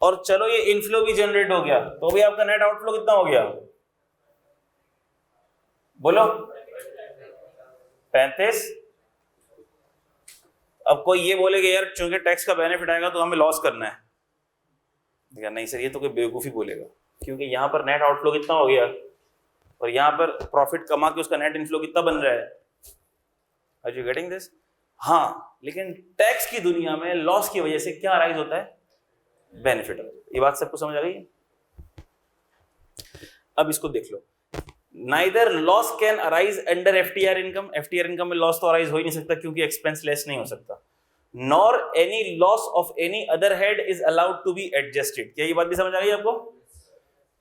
और चलो ये इनफ्लो भी जनरेट हो गया, तो भी आपका नेट आउटफ्लो कितना हो गया, बोलो 35। अब कोई ये बोलेगा यार चूंकि टैक्स का बेनिफिट आएगा तो हमें लॉस करना है, देखा नहीं सर, ये तो कोई बेवकूफी बोलेगा, क्योंकि यहां पर नेट आउटफ्लो कितना हो गया और यहां पर प्रॉफिट कमा के उसका नेट इनफ्लो कितना बन रहा है। Are you getting this. हाँ, लेकिन टैक्स की दुनिया में लॉस की वजह से क्या अराइज होता है, बेनिफिट। ये बात सबको समझ आ गई है। अब इसको देख लो, neither loss can arise under FTR income. FTR income में लॉस तो अराइज हो ही नहीं सकता क्योंकि एक्सपेंस लेस नहीं हो सकता। Nor any loss of any other head is allowed to be adjusted. क्या ये बात भी समझ आ गई आपको।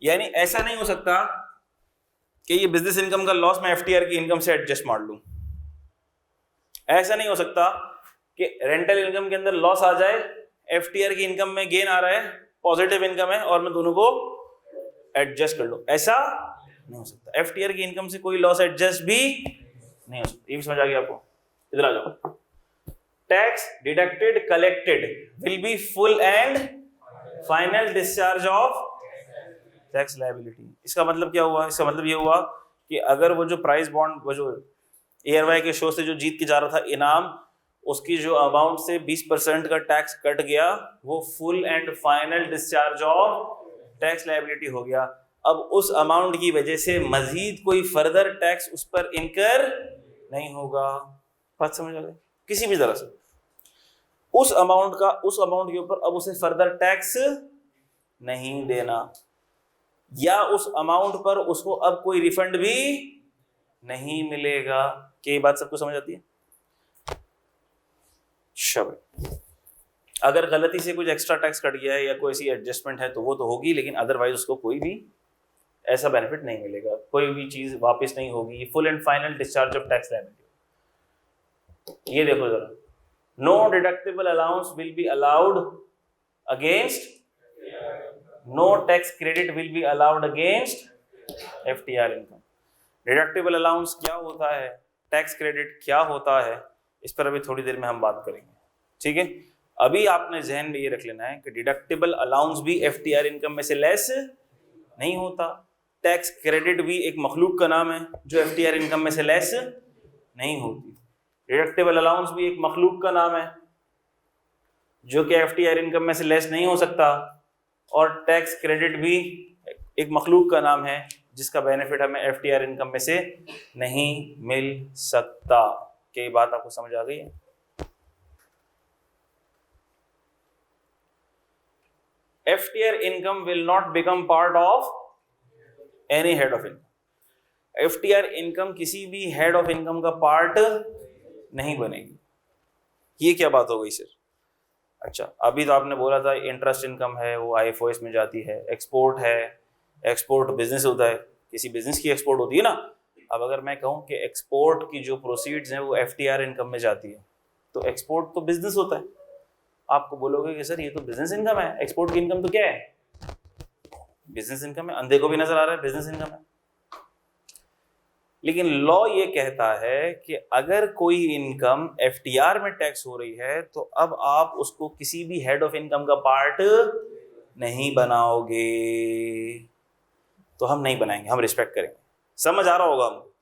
यानी ऐसा नहीं हो सकता कि ये बिजनेस इनकम का लॉस मैं एफटीआर की इनकम से एडजस्ट मार लूं। ऐसा नहीं हो सकता कि रेंटल इनकम के अंदर लॉस आ जाए, एफटीआर की इनकम में गेन आ रहा है, पॉजिटिव इनकम है, और मैं दोनों को एडजस्ट कर लूं। ऐसा नहीं हो सकता। एफटीआर की इनकम से कोई लॉस एडजस्ट भी नहीं हो सकता। ये भी समझ आ गया आपको? इधर आ जाओ। Tax deducted collected will be full and final discharge of tax liability. इसका मतलब क्या हुआ? इसका मतलब ये हुआ कि अगर वो जो प्राइस बॉन्ड, वो जो एयरवाई के शो से जो जीत के जा रहा था इनाम, उसकी जो अमाउंट से 20% का टैक्स कट गया, वो full and final discharge of tax liability हो गया। अब उस अमाउंट की वजह से मजीद कोई फर्दर टैक्स उस पर इनकर नहीं होगा। बात समझ आ गई? किसी भी तरह से उस अमाउंट के ऊपर अब उसे फर्दर टैक्स नहीं देना, या उस अमाउंट पर उसको अब कोई रिफंड भी नहीं मिलेगा। क्या ये बात सबको समझ आती है? शब अगर गलती से कुछ एक्स्ट्रा टैक्स कट गया है या कोई ऐसी एडजस्टमेंट है तो वो तो होगी, लेकिन अदरवाइज उसको कोई भी ऐसा बेनिफिट नहीं मिलेगा, कोई भी चीज वापस नहीं होगी। Full and final discharge of tax liability. ये देखो जरा, no deductible allowance will be allowed against, no tax credit will be allowed against FTR income. Deductible allowance क्या होता है, टैक्स क्रेडिट क्या होता है, इस पर अभी थोड़ी देर में हम बात करेंगे, ठीक है? अभी आपने जहन में ये रख लेना है कि डिडक्टेबल अलाउंस भी एफटीआर इनकम में से लेस नहीं होता, टैक्स क्रेडिट भी एक मखलूक का नाम है जो एफटीआर इनकम में से लेस नहीं होती। डिडक्टेबल अलाउंस भी एक मखलूक का नाम है जो कि एफटीआर इनकम में से लेस नहीं हो सकता, और टैक्स क्रेडिट भी एक मखलूक का नाम है जिसका बेनिफिट हमें एफटीआर इनकम में से नहीं मिल सकता। क्या ये बात आपको समझ आ गई है? FTR income will not become part of any head of income. FTR income किसी भी हेड ऑफ इनकम का पार्ट नहीं बनेगी। ये क्या बात हो गई सर? अच्छा, अभी तो आपने बोला था इंटरेस्ट इनकम है वो आईएफओएस में जाती है, एक्सपोर्ट है, एक्सपोर्ट बिजनेस होता है, किसी बिजनेस की एक्सपोर्ट होती है ना। अब अगर मैं कहूँ कि एक्सपोर्ट की जो प्रोसीड्स हैं वो एफटीआर इनकम में जाती है, तो एक्सपोर्ट तो बिजनेस होता है। आपको बोलोगे कि सर ये तो बिजनेस इनकम है, एक्सपोर्ट की इनकम तो क्या है? बिजनेस इनकम है, अंधे को भी नजर आ रहा है बिजनेस इनकम है। लेकिन लॉ ये कहता है कि अगर कोई इनकम एफटीआर में टैक्स हो रही है तो अब आप उसको किसी भी हेड ऑफ इनकम का पार्ट नहीं बनाओगे। तो हम नहीं बनाएंगे, हम रिस्पेक्ट करेंगे। समझ आ रहा होगा हमको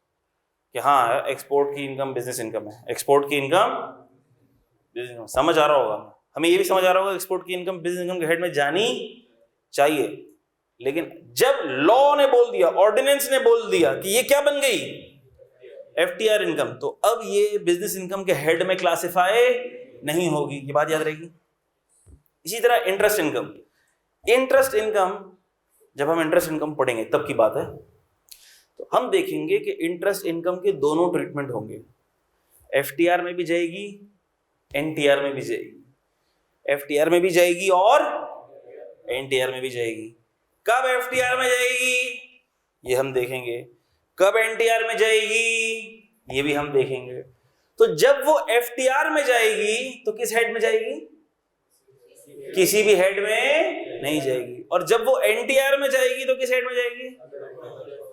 कि हाँ एक्सपोर्ट की इनकम बिजनेस इनकम है, एक्सपोर्ट की इनकम बिजनेस इनकम, समझ आ रहा होगा हमें। ये भी समझ आ रहा होगा एक्सपोर्ट की इनकम बिजनेस इनकम के हेड में जानी चाहिए। लेकिन जब लॉ ने बोल दिया, ऑर्डिनेंस ने बोल दिया कि ये क्या बन गई, एफटीआर इनकम, तो अब ये बिजनेस इनकम के हेड में क्लासिफाई नहीं होगी। ये बात याद रहेगी। इसी तरह इंटरेस्ट इनकम, इंटरेस्ट इनकम जब हम इंटरेस्ट इनकम पढ़ेंगे तब की बात है, तो हम देखेंगे कि इंटरेस्ट इनकम के दोनों ट्रीटमेंट होंगे। एफटीआर में भी जाएगी, एनटीआर में भी जाएगी, एफटीआर में भी जाएगी और एनटीआर में भी जाएगी। कब एफटीआर में जाएगी ये हम देखेंगे, कब एनटीआर में जाएगी ये भी हम देखेंगे। तो जब वो एफटीआर में जाएगी तो किस हेड में जाएगी? किसी भी हेड में नहीं जाएगी। और जब वो एनटीआर में जाएगी तो किस हेड में जाएगी?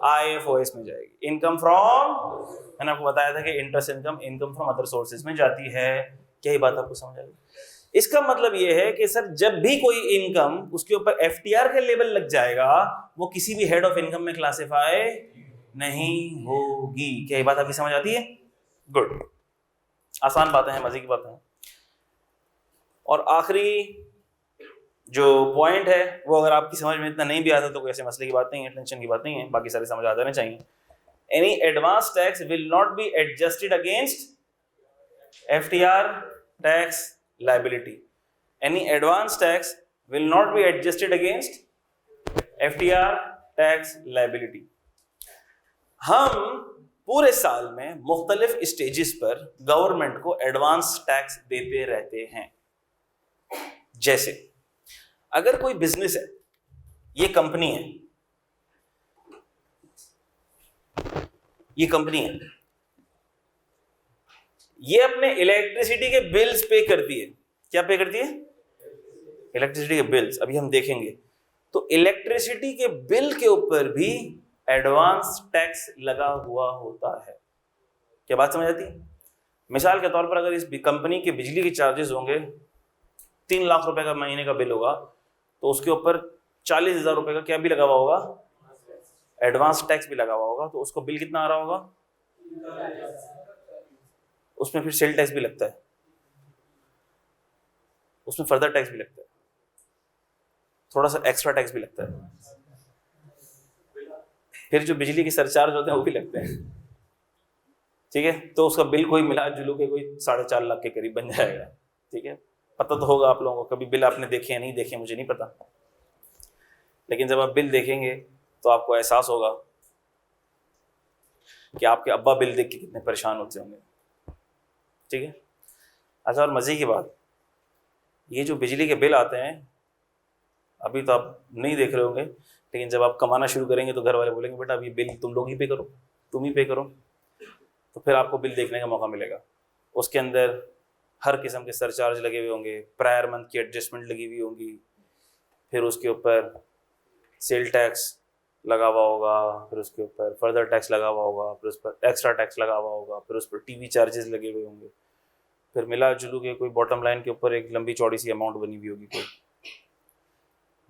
आईएफओएस में जाएगी। इनकम फ्रॉम, मैंने आपको बताया था कि interest income income from other sources में जाती है। क्या ये बात आपको समझ आ गई? इसका मतलब ये है कि सर जब भी कोई इनकम उसके ऊपर एफटीआर का लेबल लग जाएगा वो किसी भी हेड ऑफ इनकम में क्लासिफाई नहीं होगी। क्या ये बात आपकी समझ आती है? गुड, आसान बातें हैं, मजे की बातें हैं। और आखिरी जो पॉइंट है वो अगर आपकी समझ में इतना नहीं भी आता तो कोई ऐसे मसले की बात नहीं है, टेंशन की बात नहीं है, बाकी सारे समझ आ जाने चाहिए। Any advance tax will not B adjusted against FTR tax liability. Any advance tax will not be adjusted against FTR tax liability. हम पूरे साल में मुख्तलिफ स्टेजेस पर गवर्नमेंट को एडवांस टैक्स देते रहते हैं। जैसे अगर कोई बिजनेस है, ये कंपनी है, ये कंपनी है, ये अपने इलेक्ट्रिसिटी के बिल्स पे करती है। क्या पे करती है? इलेक्ट्रिसिटी के बिल्स। अभी हम देखेंगे तो इलेक्ट्रिसिटी के बिल के ऊपर भी एडवांस टैक्स लगा हुआ होता है। क्या बात समझ आती है? मिसाल के तौर पर अगर इस कंपनी के बिजली के चार्जेस होंगे 3 लाख रुपए का महीने का बिल होगा, तो उसके ऊपर 40,000 रुपए का क्या भी लगा हुआ होगा, एडवांस टैक्स भी लगा हुआ होगा। तो उसको बिल कितना आ रहा होगा, उसमें फिर सेल टैक्स भी लगता है, उसमें फर्दर टैक्स भी लगता है, थोड़ा सा एक्स्ट्रा टैक्स भी लगता है, फिर जो बिजली के सरचार्ज होते हैं वो भी लगते हैं। ठीक है, तो उसका बिल कोई मिला जुलू के कोई 4.5 लाख के करीब बन जाएगा। ठीक है, पता तो होगा आप लोगों को, कभी बिल आपने देखे या नहीं देखे मुझे नहीं पता, लेकिन जब आप बिल देखेंगे तो आपको एहसास होगा कि आपके अब्बा बिल देख के कितने परेशान होते होंगे। ठीक है, अच्छा, और मज़े की बात, ये जो बिजली के बिल आते हैं अभी तो आप नहीं देख रहे होंगे, लेकिन जब आप कमाना शुरू करेंगे तो घर वाले बोलेंगे बेटा अब ये बिल तुम लोग ही पे करो, तुम ही पे करो, तो फिर आपको बिल देखने का मौका मिलेगा। उसके अंदर हर किस्म के सरचार्ज लगे हुए होंगे, प्रायर मंथ की एडजस्टमेंट लगी हुई होंगी, फिर उसके ऊपर सेल टैक्स लगा हुआ होगा, फिर उसके ऊपर फर्दर टैक्स लगा हुआ होगा, फिर उस पर एक्स्ट्रा टैक्स लगा हुआ होगा, फिर उस पर टीवी चार्जेस लगे हुए होंगे, फिर मिला जुलू के कोई बॉटम लाइन के ऊपर एक लंबी चौड़ी सी अमाउंट बनी हुई होगी कोई।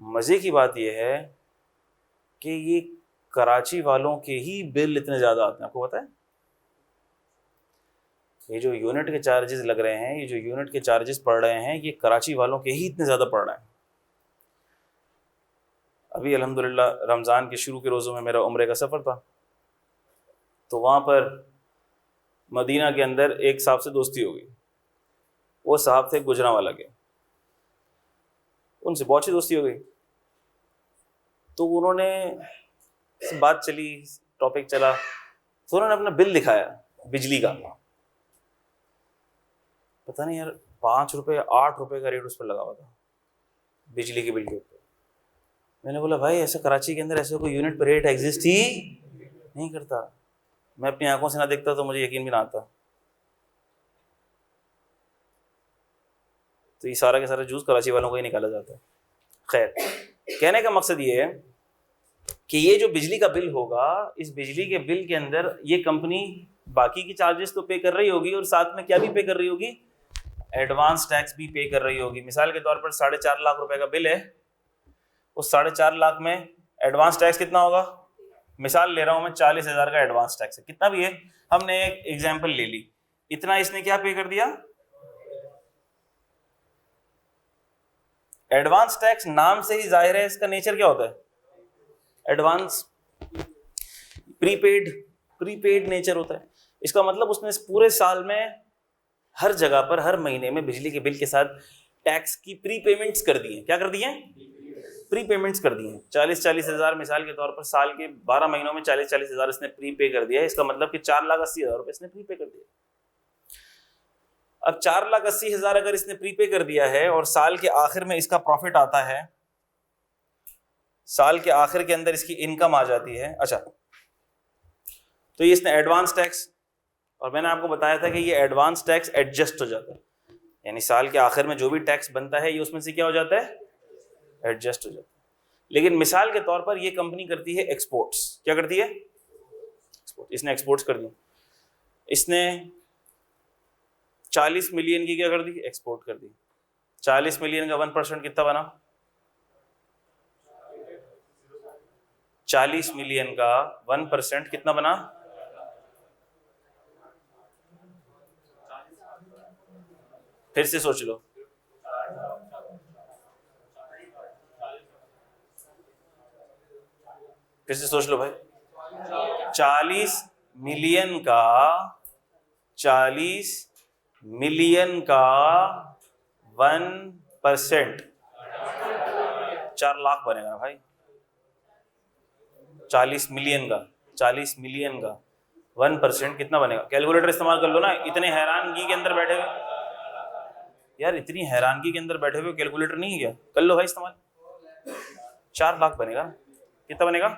मज़े की बात यह है कि ये कराची वालों के ही बिल इतने ज़्यादा आते हैं, आपको पता है? ये जो यूनिट के चार्जेस लग रहे हैं, ये जो यूनिट के चार्जेस पड़ रहे हैं, ये कराची वालों के ही इतने ज़्यादा पड़ रहे हैं। अभी अल्हम्दुलिल्लाह रमज़ान के शुरू के रोज़ों में मेरा उम्रे का सफ़र था, तो वहाँ पर मदीना के अंदर एक साहब से दोस्ती हो गई। वो साहब थे गुजरांवाला के, उनसे बहुत अच्छी दोस्ती हो गई। तो उन्होंने बात चली, टॉपिक चला, तो उन्होंने अपना बिल दिखाया बिजली का। पता नहीं यार 5 रुपये 8 रुपये का रेट उस पर लगा हुआ था बिजली के बिल के ऊपर। मैंने बोला भाई ऐसा कराची के अंदर ऐसा कोई यूनिट पर रेट एग्जिस्ट ही नहीं करता, मैं अपनी आंखों से ना देखता तो मुझे यकीन भी ना आता। तो ये सारा के सारा जूस कराची वालों को ही निकाला जाता है। खैर, कहने का मकसद ये है कि ये जो बिजली का बिल होगा, इस बिजली के बिल के अंदर ये कंपनी बाकी की चार्जेस तो पे कर रही होगी, और साथ में क्या भी पे कर रही होगी, एडवांस टैक्स भी पे कर रही होगी। मिसाल के तौर पर 4.5 लाख रुपए का बिल है, उस 4.5 लाख में एडवांस टैक्स कितना होगा, मिसाल ले रहा हूं मैं 40,000 का एडवांस टैक्स है, कितना भी है, हमने एक एग्जाम्पल ले ली, इतना इसने क्या पे कर दिया, एडवांस टैक्स। नाम से ही जाहिर है इसका नेचर क्या होता है, एडवांस, प्रीपेड नेचर होता है। इसका मतलब उसने इस पूरे साल में हर जगह पर हर महीने में बिजली के बिल के साथ टैक्स की प्री पेमेंट्स कर दी हैं। क्या कर दी हैं, प्री पेमेंट्स कर दी हैं। 40 हज़ार मिसाल के तौर पर साल के 12 महीनों में 40 हज़ार इसने प्री पे कर दिया है। इसका मतलब कि 4,80,000 रुपए इसने प्री पे कर दिया। अब 4,80,000 अगर इसने प्री पे कर दिया है और साल के आखिर में इसका प्रॉफिट आता है, साल के आखिर के अंदर इसकी इनकम आ जाती है, अच्छा, तो ये इसने एडवांस टैक्स, और मैंने आपको बताया था कि ये एडवांस टैक्स एडजस्ट हो जाता है, यानी साल के आखिर में जो भी टैक्स बनता है ये उसमें से क्या हो जाता है, एडजस्ट हो जाता है। लेकिन मिसाल के तौर पर ये कंपनी करती है एक्सपोर्ट्स। क्या करती है, एक्सपोर्ट। इसने एक्सपोर्ट्स कर दी, इसने 40 मिलियन की क्या कर दी, एक्सपोर्ट कर दी। 40 मिलियन का 1% कितना बना, 40 मिलियन का 1% कितना बना, फिर से सोच लो, फिर से सोच लो भाई, 40 मिलियन का 1% 4 लाख बनेगा ना भाई। 40 मिलियन का 1% कितना बनेगा, कैलकुलेटर इस्तेमाल कर लो ना। इतने हैरानगी के अंदर बैठे हुए यार, इतनी हैरानगी के अंदर बैठे हुए कैलकुलेटर नहीं है क्या, कर लो भाई इस्तेमाल। 4 लाख बनेगा, कितना बनेगा,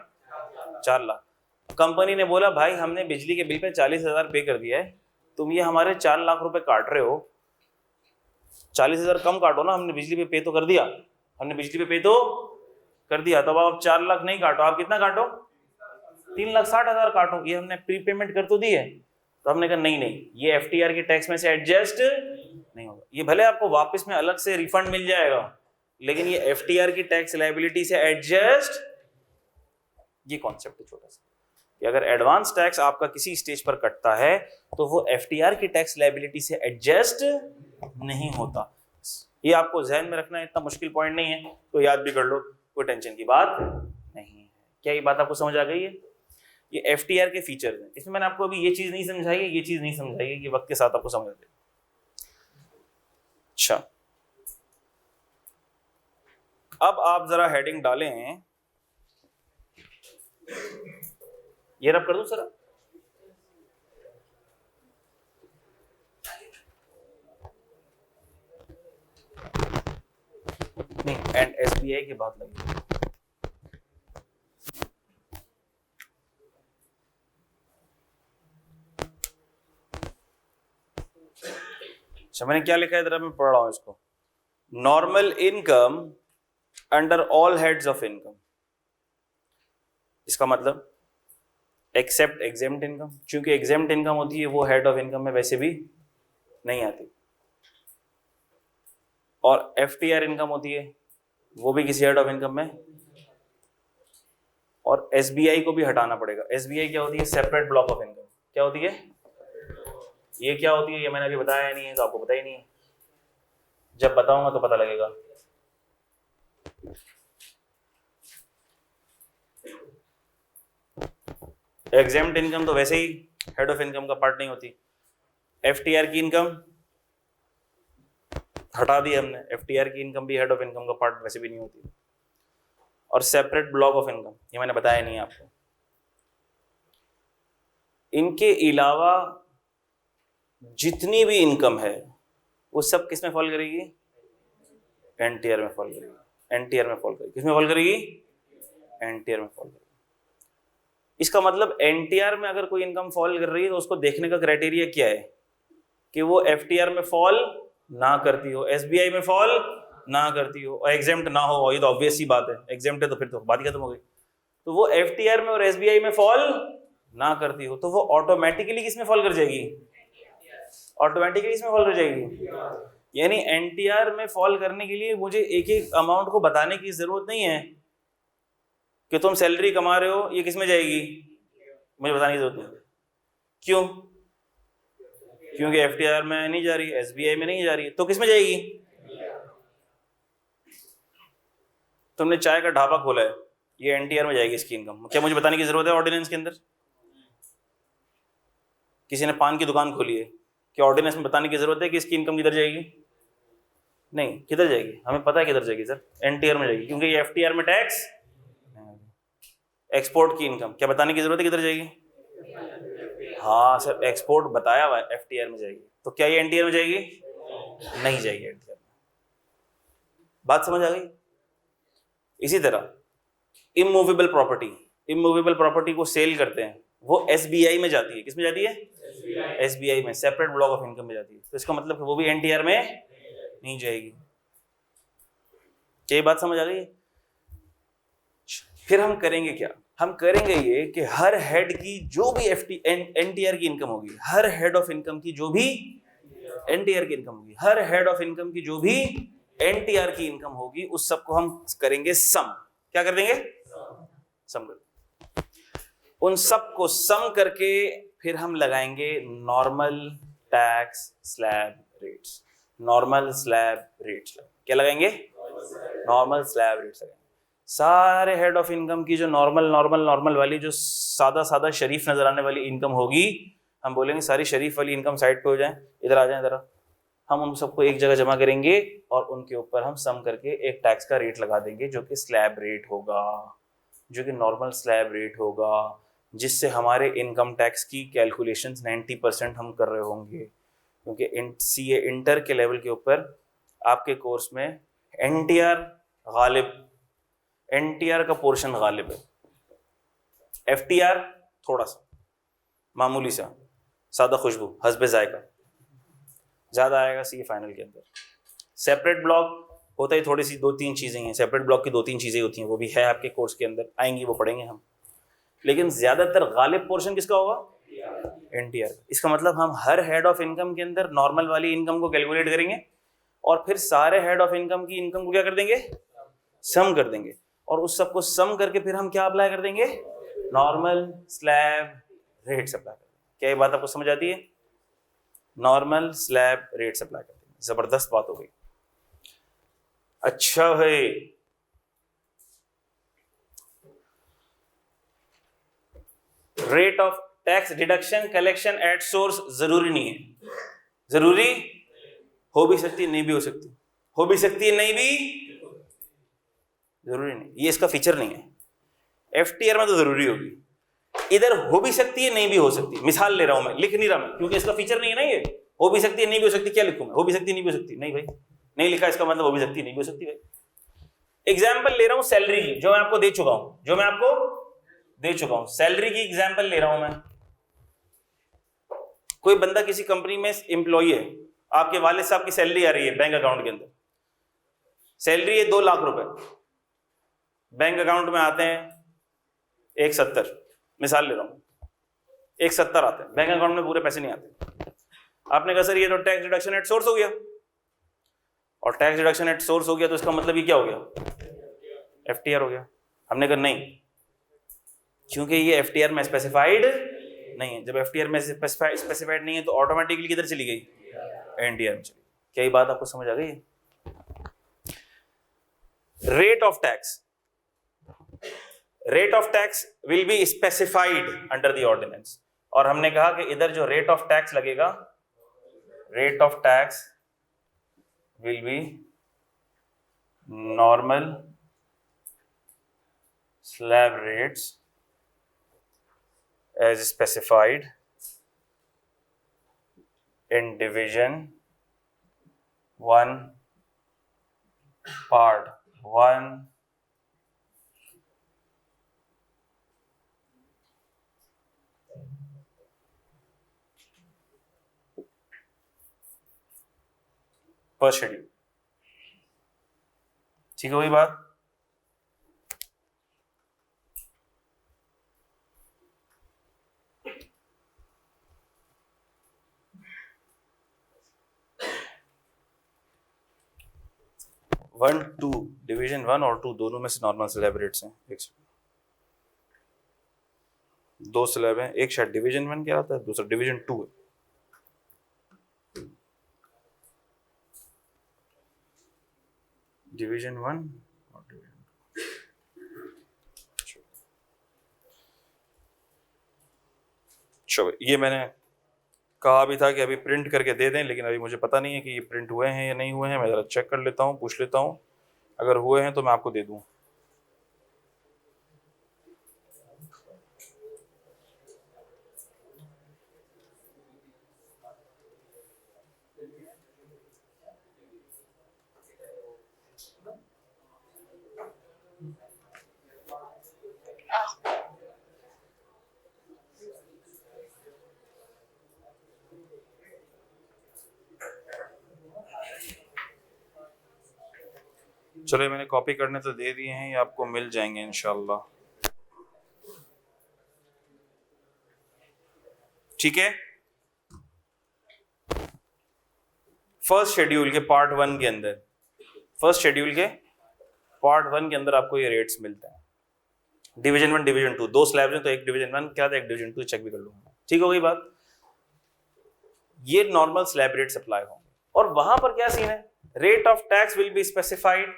4 लाख। कंपनी ने बोला भाई हमने बिजली के बिल पे 40,000 पे कर दिया है, तुम ये हमारे 4 लाख रुपए काट रहे हो, 40,000 कम काटो ना, हमने बिजली पे तो कर दिया, हमने बिजली पे तो कर दिया, तब आप 4 लाख नहीं काटो, आप कितना काटो, 3,60,000 काटो, ये हमने प्री पेमेंट कर तो दी है। तो हमने कहा नहीं नहीं, ये FTR के टैक्स में से एडजस्ट नहीं होगा। ये भले आपको वापस में अलग से रिफंड मिल जाएगा, लेकिन ये FTR की टैक्स लायबिलिटी से एडजस्ट, ये कॉन्सेप्ट है छोटा सा, कि अगर एडवांस टैक्स आपका किसी स्टेज पर कटता है तो वो FTR की टैक्स लायबिलिटी से एडजस्ट नहीं होता। ये आपको ध्यान में रखना है, इतना मुश्किल पॉइंट नहीं है, तो याद भी कर लो, कोई टेंशन की बात नहीं है। क्या ये बात आपको समझ आ गई है? ये FTR के फीचर्स हैं। इसमें मैंने आपको अभी ये चीज नहीं समझाई है, ये चीज नहीं समझाई है, ये वक्त के साथ आपको समझ आ जाएगी। अच्छा, अब आप जरा हेडिंग डालें, ये रब कर दूं सर, नहीं, एंड SBI की बात लगी। अच्छा, मैंने क्या लिखा है जरा मैं पढ़ रहा हूं इसको। Normal income under all heads of income, इसका मतलब एक्सेप्ट एग्जेम्प्ट इनकम, क्योंकि एग्जेम्प्ट इनकम होती है वो हेड ऑफ इनकम में वैसे भी नहीं आती, और FTR इनकम होती है वो भी किसी हेड ऑफ इनकम में, और SBI को भी हटाना पड़ेगा। SBI क्या होती है? Separate block of income. क्या होती है? ये क्या होती है ये मैंने अभी बताया नहीं है, तो आपको पता ही नहीं है, जब बताऊंगा तो पता लगेगा। एग्जेम्प्ट इनकम तो वैसे ही हेड ऑफ इनकम का पार्ट नहीं होती। FTR की इनकम हटा दी हमने, FTR की इनकम भी हेड ऑफ इनकम का पार्ट वैसे भी नहीं होती। और सेपरेट ब्लॉक ऑफ इनकम, ये मैंने बताया नहीं आपको। इनके अलावा जितनी भी इनकम है वो सब किस में फॉल करेगी? NTR में फॉल करेगी। NTR में फॉल करेगी। किस में फॉल करेगी? NTR में फॉल करेगी। इसका मतलब NTR में अगर कोई इनकम फॉल कर रही है तो उसको देखने का क्राइटेरिया क्या है? कि वो FTR में फॉल ना करती हो, SBI में फॉल ना करती हो, और एग्जेम्प्ट ना हो। ये तो ऑब्वियस सी बात है, एग्जेम्प्ट है तो फिर तो बात ही खत्म हो गई। तो वो FTR में और SBI में फॉल ना करती हो तो वो ऑटोमेटिकली किस में फॉल कर जाएगी? ऑटोमेटिकली इसमें फॉल कर जाएगी। यानी NTR में फॉल करने के लिए मुझे एक एक अमाउंट को बताने की जरूरत नहीं है कि तुम सैलरी कमा रहे हो, ये किस में जाएगी, मुझे बताने की जरूरत नहीं। क्यों? क्योंकि FTR में नहीं जा रही, SBI में नहीं जा रही, तो किस में जाएगी? तुमने चाय का ढाबा खोला है, ये NTR में जाएगी इसकी इनकम। क्या मुझे बताने की जरूरत है ऑर्डिनेंस के अंदर? किसी ने पान की दुकान खोली है, क्या ऑर्डिनेंस में बताने की जरूरत है कि इसकी इनकम किधर जाएगी? नहीं, किधर जाएगी? हमें पता है किधर जाएगी सर, NTR में जाएगी, क्योंकि ये FTR में टैक्स। एक्सपोर्ट की इनकम क्या बताने की जरूरत है किधर जाएगी? हाँ सर, एक्सपोर्ट बताया हुआ है FTR में जाएगी, तो क्या ये NTR में जाएगी? नहीं जाएगी NTR में। बात समझ आ गई? इसी तरह इमूवेबल प्रॉपर्टी, इमूवेबल प्रॉपर्टी को सेल करते हैं, वो SBI में जाती है। किस में जाती है? SBI में, सेपरेट ब्लॉक ऑफ इनकम में जाती है। तो इसका मतलब वो भी NTR में नहीं जाएगी। क्या ये बात समझ आ गई? फिर हम करेंगे क्या? हम करेंगे ये कि हर हेड की जो भी NTR की इनकम होगी, हर हेड ऑफ इनकम की जो भी NTR की इनकम होगी, हर हेड ऑफ इनकम की जो भी NTR की इनकम होगी, उस सबको हम करेंगे सम। क्या कर देंगे? सम कर देंगे। उन सबको सम करके फिर हम लगाएंगे normal tax slab rates. Normal slab rates क्या लगाएंगे? नॉर्मल स्लैब रेट्स लगाएंगे। सारे हेड ऑफ इनकम की जो नॉर्मल वाली, जो सादा शरीफ नजर आने वाली इनकम होगी, हम बोलेंगे सारी शरीफ वाली इनकम साइड पे हो जाए, इधर आ जाए जरा। हम उन सबको एक जगह जमा करेंगे और उनके ऊपर हम सम करके एक टैक्स का रेट लगा देंगे, जो कि स्लैब रेट होगा, जो कि नॉर्मल स्लैब रेट होगा, जिससे हमारे इनकम टैक्स की कैलकुलेशंस 90% हम कर रहे होंगे। क्योंकि CA इंटर के लेवल के ऊपर आपके कोर्स में NTR गालिब, NTR का पोर्शन गालिब है, FTR थोड़ा सा मामूली सा, सादा खुशबू हस्बे जायका ज्यादा आएगा CA फाइनल के अंदर। सेपरेट ब्लॉक होता है थोड़ी सी 2-3 चीजें हैं, सेपरेट ब्लॉक की 2-3 चीजें होती हैं, वो भी है आपके कोर्स के अंदर, आएंगी वो पढ़ेंगे हम। लेकिन ज्यादातर गालिब पोर्शन किसका होगा? एनटीआर। इसका मतलब हम हर हेड ऑफ इनकम के अंदर नॉर्मल वाली इनकम को कैलकुलेट करेंगे और फिर सारे हेड ऑफ इनकम की इनकम को क्या कर देंगे? सम कर देंगे, और उस सबको सम करके फिर हम क्या अप्लाई कर देंगे? नॉर्मल स्लैब रेट्स अप्लाई कर देंगे। क्या ये बात आपको समझ आती है? नॉर्मल स्लैब रेट्स अप्लाई कर देंगे। जबरदस्त बात हो गई। अच्छा भाई, rate of tax deduction collection at source जरूरी नहीं है। जरूरी हो भी सकती है, नहीं भी हो सकती, हो भी सकती है, नहीं भी, जरूरी नहीं, ये इसका फीचर नहीं है। एफटीआर में तो जरूरी होगी, इधर हो भी सकती है, नहीं भी हो सकती। मिसाल ले रहा हूं मैं, लिख नहीं रहा मैं, क्योंकि इसका फीचर नहीं है ना। ये हो भी सकती है, नहीं भी हो सकती, क्या लिखूं मैं? हो भी सकती है, नहीं भी हो सकती, नहीं भाई, नहीं लिखा, इसका मतलब हो भी सकती है, नहीं भी हो सकती भाई। एग्जाम्पल ले रहा हूं सैलरी की, जो मैं आपको दे चुका हूं, सैलरी की एग्जाम्पल ले रहा हूं मैं। कोई बंदा किसी कंपनी में एम्प्लॉई है, आपके वालिद साहब की सैलरी आ रही है बैंक अकाउंट के अंदर, सैलरी है 2 लाख रुपए, बैंक अकाउंट में आते हैं 170, मिसाल ले रहा हूं, 170 आते हैं बैंक अकाउंट में, पूरे पैसे नहीं आते। आपने कहा सर ये तो टैक्स डिडक्शन एट सोर्स हो गया, और टैक्स डिडक्शन एट सोर्स हो गया तो इसका मतलब ये क्या हो गया? एफटीआर हो गया। हमने कहा नहीं, क्योंकि ये एफटीआर में स्पेसिफाइड नहीं है। जब एफटीआर में स्पेसिफाइड नहीं है तो ऑटोमेटिकली किधर चली गई? एनटीआर में चली। क्या ये बात आपको समझ आ गई? Rate of tax will be specified under the ordinance, और हमने कहा कि इधर जो रेट ऑफ टैक्स लगेगा, rate of tax will be normal slab rates as specified in division 1 part 1 per schedule। ठीक है वही बात। वन टू डिवीजन 1 और 2 दोनों में से नॉर्मल स्लैब रेट्स हैं। दो स्लैब हैं, एक शायद डिवीजन 1 क्या आता है, दूसरा डिवीजन 2 है। डिवीजन 1 और डिवीजन 2। चलो, ये मैंने कहा भी था कि अभी प्रिंट करके दे दें, लेकिन अभी मुझे पता नहीं है कि ये प्रिंट हुए हैं या नहीं हुए हैं। मैं ज़रा चेक कर लेता हूँ, पूछ लेता हूँ, अगर हुए हैं तो मैं आपको दे दूँ। चलो, मैंने कॉपी करने तो दे दिए हैं, ये आपको मिल जाएंगे इंशाल्लाह। ठीक है। फर्स्ट शेड्यूल के पार्ट 1 के अंदर, आपको ये रेट्स मिलते हैं। डिवीजन 1 डिवीजन 2 दो स्लैब्स हैं, तो एक डिवीजन 1 क्या था, एक डिवीजन 2, चेक भी कर लूंगा। ठीक हो गई बात। ये नॉर्मल स्लैब रेट्स अप्लाई होंगे, और वहां पर क्या सीन है, rate of tax will be specified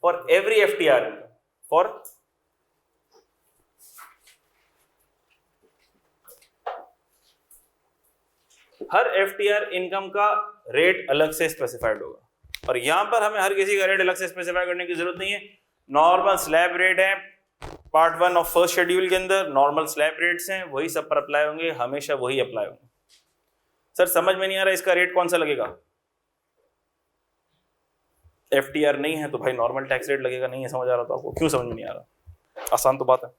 for every FTR income, for her FTR income का रेट अलग से स्पेसिफाइड होगा, और यहां पर हमें हर किसी का रेट अलग से स्पेसिफाई करने की जरूरत नहीं है। नॉर्मल स्लैब रेट है, पार्ट 1 ऑफ फर्स्ट शेड्यूल के अंदर नॉर्मल स्लैब रेट्स हैं, वही सब पर अप्लाई होंगे, हमेशा वही अप्लाई होंगे। सर समझ में नहीं आ रहा इसका रेट कौन सा लगेगा? एफटीआर नहीं है तो भाई नॉर्मल टैक्स रेट लगेगा। नहीं है समझ आ रहा तो आपको, क्यों समझ में नहीं आ रहा? आसान तो बात है।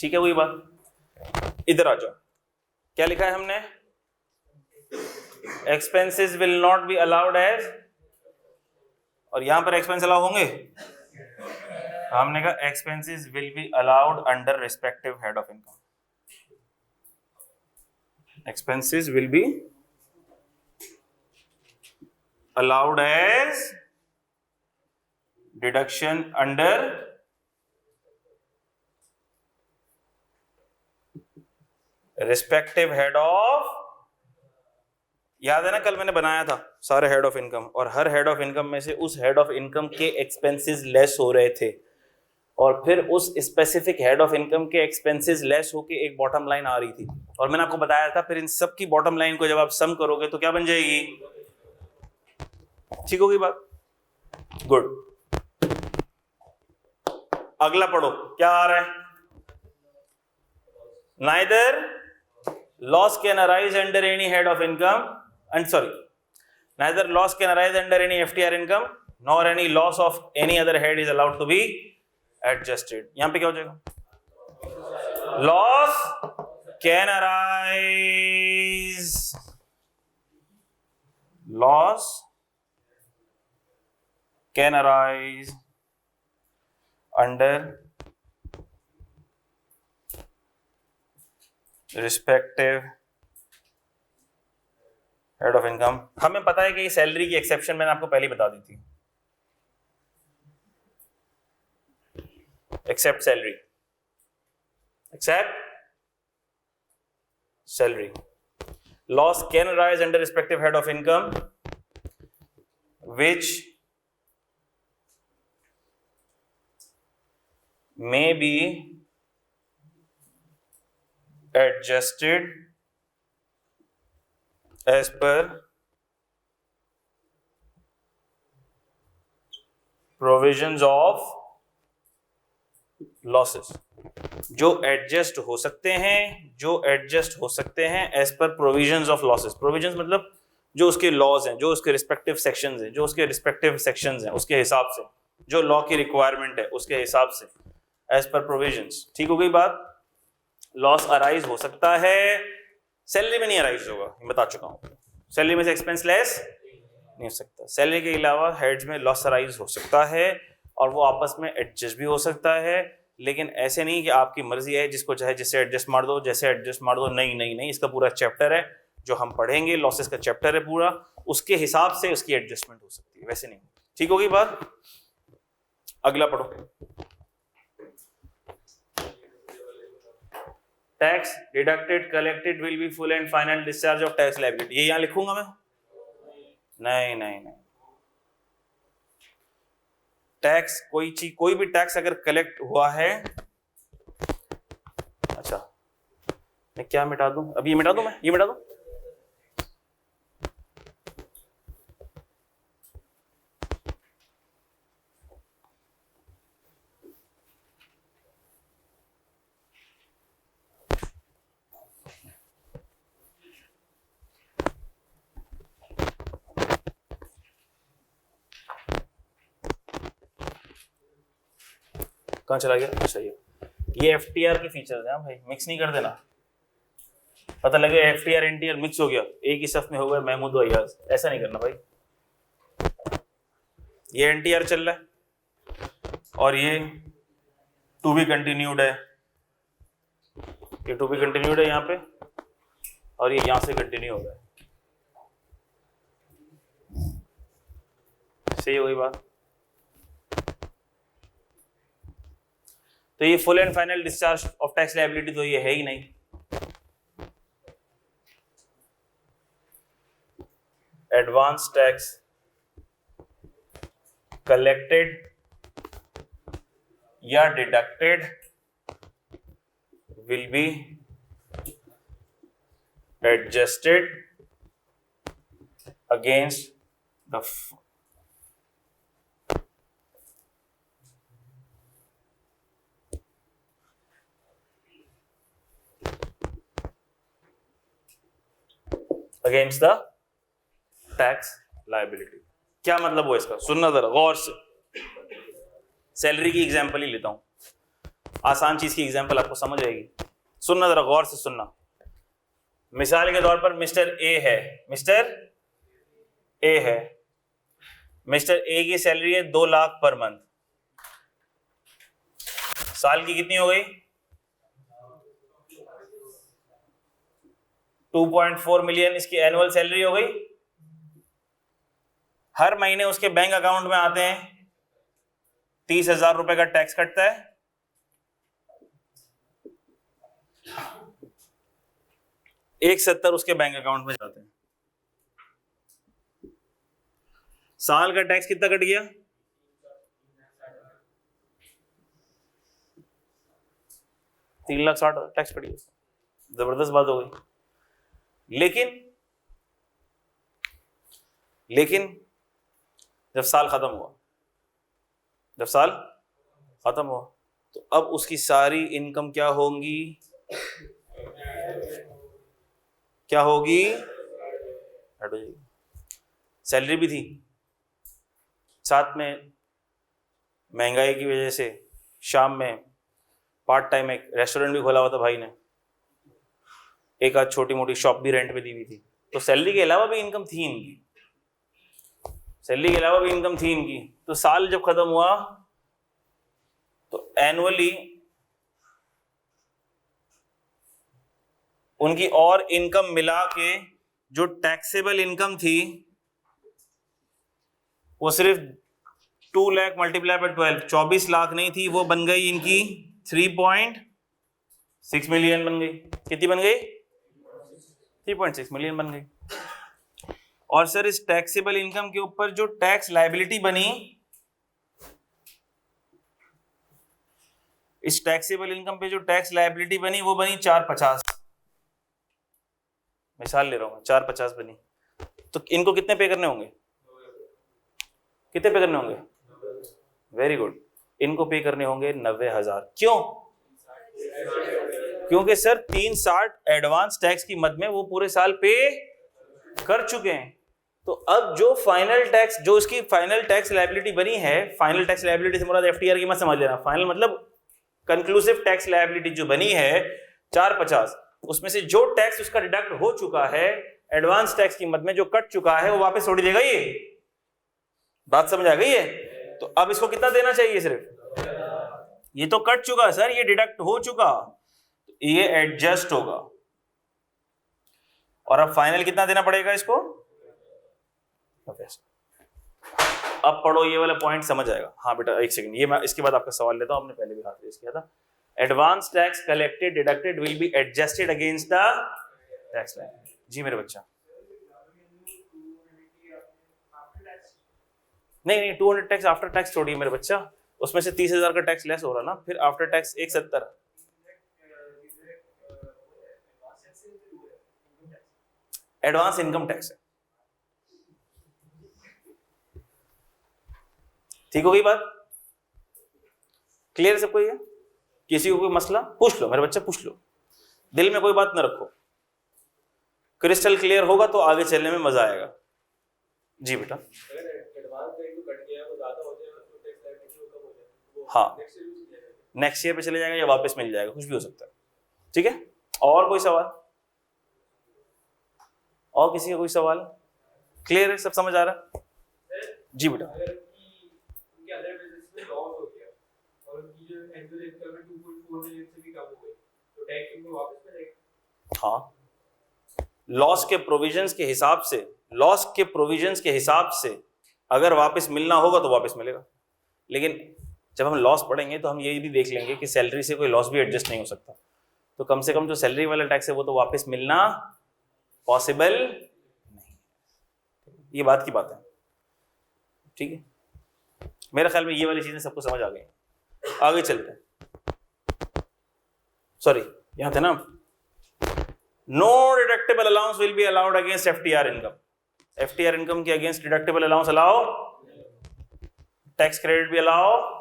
ठीक है वही बात। इधर आ जाओ, क्या लिखा है हमने? Expenses will not be allowed as, और यहां पर एक्सपेंस अलाउ होंगे? हमने कहा expenses will be allowed under respective head of income. Expenses will be allowed as deduction under respective head of. याद है ना कल मैंने बनाया था सारे हेड ऑफ इनकम, और हर हेड ऑफ इनकम में से उस हेड ऑफ इनकम के एक्सपेंसेस लेस हो रहे थे, और फिर उस स्पेसिफिक हेड ऑफ इनकम के एक्सपेंसेस लेस होके एक बॉटम लाइन आ रही थी, और मैंने आपको बताया था फिर इन सब की बॉटम लाइन को जब आप सम करोगे तो क्या बन जाएगी? ठीक होगी बात? गुड. अगला पढ़ो क्या आ रहा है. Neither loss can arise under any head of income, and sorry, neither loss can arise under any FTR income nor any loss of any other head is allowed to be adjusted. यहां पे क्या हो जाएगा? Loss can arise, loss can arise under respective head of income. हमें पता है कि salary की एक्सेप्शन मैंने आपको पहले बता दी थी. Except salary, except salary. Loss can arise under respective head of income which may be adjusted as per provisions of losses. जो एडजस्ट हो सकते हैं, जो एडजस्ट हो सकते हैं as per provisions of losses. Provisions मतलब जो उसके लॉज हैं, जो उसके रिस्पेक्टिव सेक्शंस हैं, जो उसके रिस्पेक्टिव सेक्शंस हैं उसके हिसाब से, जो लॉ की रिक्वायरमेंट है उसके हिसाब से, एज पर प्रोविजंस. ठीक हो गई बात? लॉस अराइज हो सकता है, सैलरी में नहीं अराइज होगा, बता चुका हूं. सैलरी में से एक्सपेंस लेस नहीं हो सकता. सैलरी के अलावा हेड्स में लॉस अराइज हो सकता है, और वो आपस में एडजस्ट भी हो सकता है, लेकिन ऐसे नहीं कि आपकी मर्जी है जिसको चाहे जिससे एडजस्ट मार दो, जैसे एडजस्ट मार दो. नहीं नहीं नहीं, इसका पूरा चैप्टर है जो हम पढ़ेंगे, लॉसेस का चैप्टर है पूरा, उसके हिसाब से उसकी एडजस्टमेंट हो सकती है, वैसे नहीं. ठीक होगी बात? अगला पढ़ो. Tax deducted collected will be full and final discharge of tax liability. ये यहां लिखूंगा मैं? नहीं नहीं नहीं. टैक्स कोई चीज, कोई भी टैक्स अगर कलेक्ट हुआ है, अच्छा मैं क्या मिटा दूं? अब ये मिटा दूं, मैं ये मिटा दूं. कहाँ चला गया? अच्छा ये एफटीआर के फीचर्स हैं भाई, मिक्स नहीं कर देना. पता लगे एफटीआर एनटीआर मिक्स हो गया, एक ही सफ में हो गया महमूद और अय्याज, ऐसा नहीं करना भाई. ये एनटीआर चल रहा है और ये टू बी कंटिन्यूड है, ये टू बी कंटिन्यूड है यहाँ पे, और ये यहां से कंटिन्यू हो रहा है. सही हो गई बात? तो ये full and final discharge of tax liability तो ये है ही नहीं. एडवांस टैक्स कलेक्टेड या deducted will be adjusted against the against the tax liability. क्या मतलब हुआ इसका? सुनना जरा गौर से. सैलरी की एग्जांपल ही लेता हूं, आसान चीज की एग्जांपल आपको समझ आएगी. सुनना जरा गौर से सुनना. मिसाल के तौर पर मिस्टर ए है, मिस्टर ए है, मिस्टर ए की सैलरी है 2 लाख पर मंथ. साल की कितनी हो गई? 2.4 मिलियन इसकी एनुअल सैलरी हो गई। हर महीने उसके बैंक अकाउंट में आते हैं 30,000 रुपए का टैक्स कटता है। एक 70 उसके बैंक अकाउंट में जाते हैं। साल का टैक्स कितना कट गया? 3,60,000 टैक्स कट गया। जबरदस्त बात हो गई। लेकिन जब साल खत्म हुआ तो अब उसकी सारी इनकम क्या होगी? सैलरी भी थी, साथ में महंगाई की वजह से शाम में पार्ट टाइम एक रेस्टोरेंट भी खोला हुआ था भाई ने, एक आध छोटी मोटी शॉप भी रेंट पे दी हुई थी। तो सैलरी के अलावा भी इनकम थी इनकी। तो साल जब खत्म हुआ तो एनुअली उनकी और इनकम मिला के जो टैक्सेबल इनकम थी वो सिर्फ 2 लाख मल्टीप्लाई बाय 12, 24 लाख नहीं थी, वो बन गई इनकी 3.6 मिलियन बन गई। कितनी बन गई? 3.6 मिलियन बन गई। और सर इस टैक्सेबल इनकम के ऊपर जो टैक्स लायबिलिटी बनी, इस टैक्सेबल इनकम पे जो टैक्स लायबिलिटी बनी वो बनी 450, मिसाल ले रहा हूं, 450 बनी। तो इनको कितने पे करने होंगे? वेरी गुड, इनको पे करने होंगे 90,000। क्यों? क्योंकि सर 360 एडवांस टैक्स की मद में वो पूरे साल पे कर चुके हैं। तो अब जो फाइनल टैक्स, जो उसकी फाइनल टैक्स लायबिलिटी बनी है, फाइनल टैक्स लायबिलिटी से मुराद एफटीआर की मत समझ लेना, फाइनल मतलब कंक्लूसिव टैक्स लायबिलिटी जो बनी है 450, उसमें से जो टैक्स उसका डिडक्ट हो चुका है एडवांस टैक्स की मद में, जो कट चुका है वो वापस छोड़ देगा। ये बात समझ आ गई है? तो अब इसको कितना देना चाहिए? सिर्फ ये तो कट चुका सर, ये डिडक्ट हो चुका, ये एडजस्ट होगा। और अब फाइनल कितना देना पड़ेगा इसको? अब पढ़ो, ये वाला पॉइंट समझ आएगा। हाँ बेटा एक सेकंड, ये मैं इसके बाद आपका सवाल लेता हूं, आपने पहले भी हाथ रेज किया था। Advance tax collected deducted will be adjusted against the tax line. जी मेरे बच्चा, नहीं 200 टैक्स आफ्टर टैक्स छोड़िए मेरे बच्चा, उसमें से 30,000 का टैक्स लेस हो रहा ना, फिर after tax 170। Advance income tax है। ठीक हो गई बात? क्लियर सबको? ये किसी को कोई मसला पूछ लो मेरे बच्चा, पूछ लो, दिल में कोई बात ना रखो। क्रिस्टल क्लियर होगा तो आगे चलने में मजा आएगा। जी बेटा। हाँ, नेक्स्ट ईयर पे चले जाएगा या वापस मिल जाएगा, कुछ भी हो सकता है। ठीक है, और कोई सवाल? और किसी का कोई सवाल? क्लियर है, सब समझ आ रहा है? जी बेटा। हाँ, लॉस के प्रोविजंस के हिसाब से अगर वापस मिलना होगा तो वापस मिलेगा। लेकिन जब हम लॉस पढ़ेंगे तो हम ये भी देख लेंगे कि सैलरी से कोई लॉस भी एडजस्ट नहीं हो सकता, तो कम से कम जो सैलरी वाला टैक्स है वो तो वापस मिलना पॉसिबल नहीं। ये बात की बात है। ठीक है, मेरे ख्याल में ये वाली चीजें सबको समझ आ गई। आगे चलते हैं। सॉरी, यहां थे ना। No deductible allowance will be allowed against FTR income. FTR income के against deductible allowance allow, tax credit भी अलाउ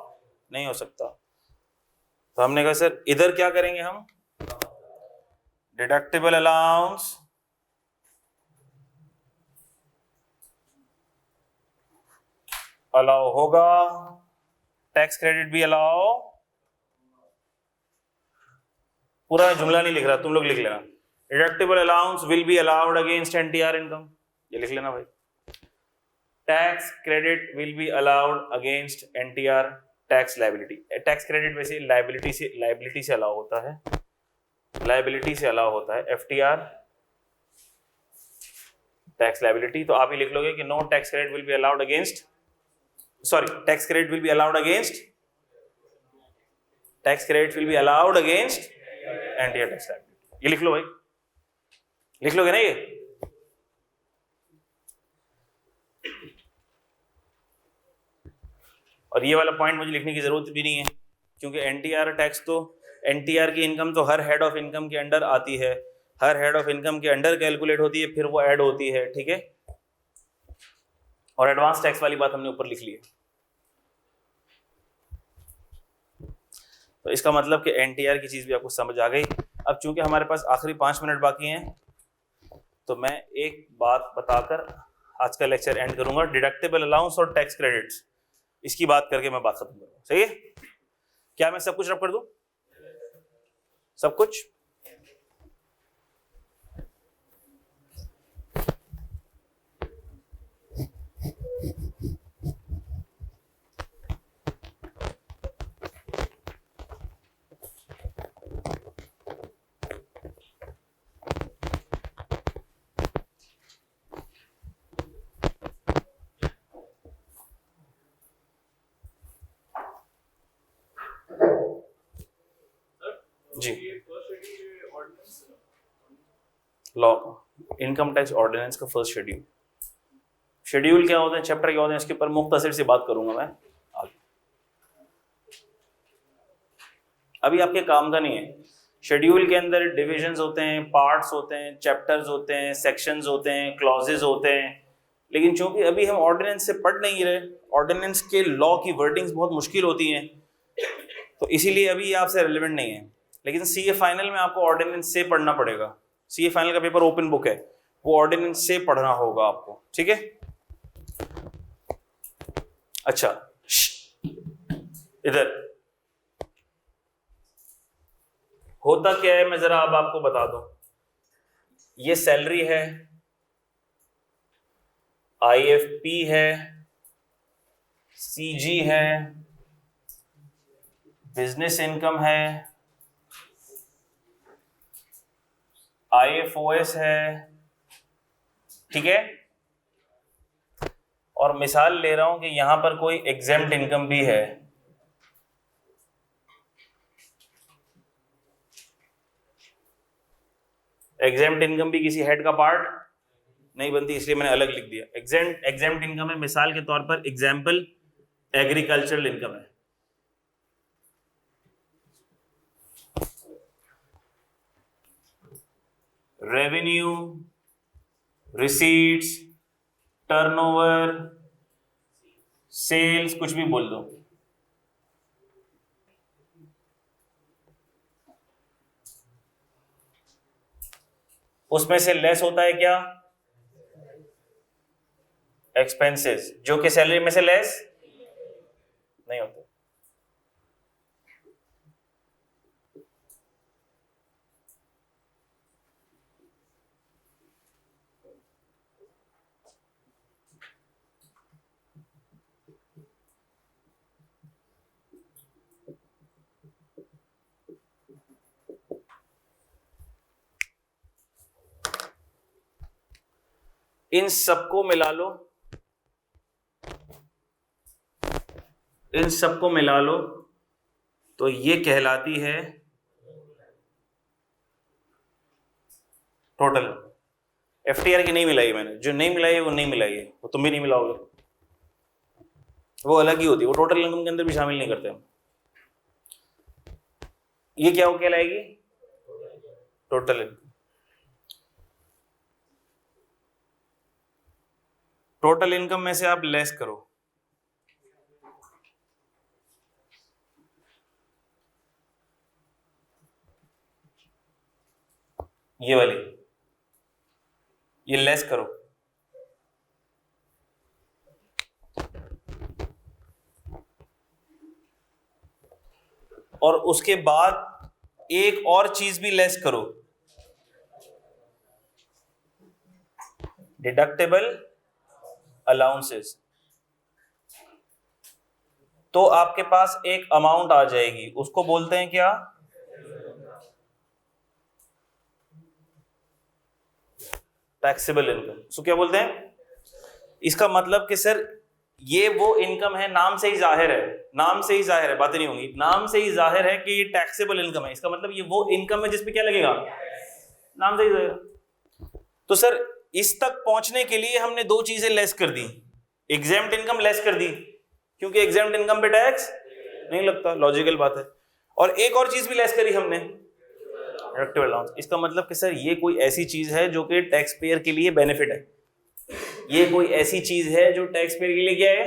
नहीं हो सकता। तो हमने कहा सर इधर क्या करेंगे हम? डिडक्टेबल अलाउंस अलाउ होगा, टैक्स क्रेडिट भी अलाउ। पूरा जुमला नहीं लिख रहा, तुम लोग लिख लेना। Deductible allowance will be allowed against NTR income, ये लिख लेना भाई। Tax credit will be allowed against NTR tax liability, tax credit वैसे लायबिलिटी से अलाउ होता है, लायबिलिटी से अलाउ होता है। FTR टैक्स लायबिलिटी, तो आप ही लिख लोगे कि no tax credit will be allowed against, sorry tax credit will be allowed against, tax credit will be allowed against anti tax liability. ये लिख लो भाई, लिख लोगे ना ये। और ये वाला पॉइंट मुझे लिखने की जरूरत भी नहीं है, क्योंकि एनटीआर टैक्स तो, एनटीआर की इनकम तो हर हेड ऑफ इनकम के अंडर आती है, हर हेड ऑफ इनकम के अंडर कैलकुलेट होती है, फिर वो ऐड होती है, ठीक है। और एडवांस टैक्स वाली बात हमने ऊपर लिख ली है। तो इसका मतलब कि एनटीआर की चीज भी आपको समझ आ गई। अब चूंकि हमारे पास आखिरी 5 मिनट बाकी हैं, तो मैं एक बात बताकर आज का लेक्चर एंड करूंगा। डिडक्टेबल अलाउंस और टैक्स क्रेडिट्स, इसकी बात करके मैं बात खत्म करूंगा। सही है? क्या मैं सब कुछ रब कर दूं? सब कुछ? जी, लॉ इनकम टैक्स ऑर्डिनेंस का फर्स्ट शेड्यूल। शेड्यूल क्या होता है, चैप्टर क्या होते हैं, इसके ऊपर मुख्तसर से बात करूंगा मैं आगे। अभी आपके काम का नहीं है। शेड्यूल के अंदर डिविजन्स होते हैं, पार्ट्स होते हैं, चैप्टर्स होते हैं, सेक्शंस होते हैं, क्लॉजेज होते हैं, लेकिन चूंकि अभी हम ऑर्डिनेंस से पढ़ नहीं रहे, ऑर्डिनेंस के लॉ की वर्डिंग्स बहुत मुश्किल होती हैं, तो इसीलिए अभी ये आपसे रिलेवेंट नहीं है। लेकिन सीए फाइनल में आपको ऑर्डिनेंस से पढ़ना पड़ेगा। सीए फाइनल का पेपर ओपन बुक है, वो ऑर्डिनेंस से पढ़ना होगा आपको, ठीक है। अच्छा, इधर होता क्या है, मैं जरा अब आपको बता दूं। ये सैलरी है, IFP है, CG है, बिजनेस इनकम है, IFOS है, ठीक है। और मिसाल ले रहा हूं कि यहां पर कोई एग्जेम्प्ट इनकम भी है, एग्जेम्प्ट इनकम भी किसी हेड का पार्ट नहीं बनती, इसलिए मैंने अलग लिख दिया। एग्जेम्प्ट इनकम है, मिसाल के तौर पर एग्जाम्पल एग्रीकल्चरल इनकम है, रेवेन्यू, रिसीट्स, टर्नओवर, सेल्स, कुछ भी बोल दो। उसमें से लेस होता है क्या? एक्सपेंसेस, जो कि सैलरी में से लेस नहीं होते। इन सबको मिला लो, इन सबको मिला लो, तो ये कहलाती है टोटल। FTR की नहीं मिलाई मैंने, जो नहीं मिलाई है वो नहीं मिलाई है, वो तुम भी नहीं मिलाओगे, वो अलग ही होती है, वो टोटल इनकम के अंदर भी शामिल नहीं करते हम। ये क्या हो कहलाएगी? Total income. टोटल इनकम में से आप लेस करो, ये वाली, ये लेस करो, और उसके बाद एक और चीज भी लेस करो, डिडक्टेबल अलाउंसेस। तो आपके पास एक अमाउंट आ जाएगी, उसको बोलते हैं क्या? Taxable income. सो क्या बोलते हैं? इसका मतलब कि सर ये वो इनकम है, नाम से ही जाहिर है, नाम से ही जाहिर है, बातें नहीं होंगी, नाम से ही जाहिर है कि ये टैक्सेबल इनकम है। इसका मतलब ये वो इनकम है जिसपे क्या लगेगा? नाम से ही जाहिर। तो सर इस तक पहुंचने के लिए हमने दो चीजें लेस कर दी। एग्जेम्प्ट इनकम लेस कर दी, क्योंकि एग्जेम्प्ट इनकम पे टैक्स नहीं लगता, लॉजिकल बात है। और एक और चीज भी लेस करी हमने, डिडक्टिबल अलाउंस। इसका मतलब कि सर ये कोई ऐसी चीज है जो कि टैक्स पेयर के लिए बेनिफिट है, ये कोई ऐसी चीज है जो टैक्स पेयर के लिए क्या है?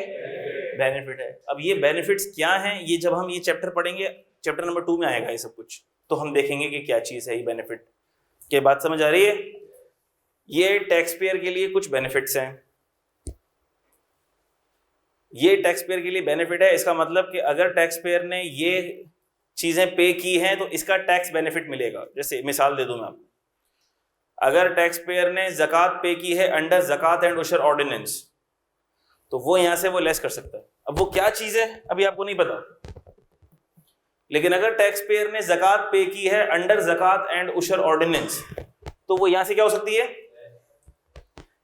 बेनिफिट है। अब ये बेनिफिट्स क्या हैं, ये जब हम ये चैप्टर पढ़ेंगे, चैप्टर नंबर 2 में आएगा ये सब कुछ, तो हम देखेंगे कि क्या चीज है ये बेनिफिट। क्या बात समझ आ रही है? ये टैक्स पेयर के लिए कुछ बेनिफिट्स हैं, ये टैक्स पेयर के लिए बेनिफिट है। इसका मतलब कि अगर टैक्स पेयर ने ये चीजें पे की हैं तो इसका टैक्स बेनिफिट मिलेगा। जैसे मिसाल दे दूं मैं आपको, अगर टैक्स पेयर ने ज़कात पे की है अंडर ज़कात एंड उशर ऑर्डिनेंस, तो वो यहां से वो लेस कर सकता है। अब वो क्या चीज है अभी आपको नहीं पता, लेकिन अगर टैक्स पेयर ने ज़कात पे की है अंडर ज़कात एंड उशर ऑर्डिनेंस, तो वो यहां से क्या हो सकती है?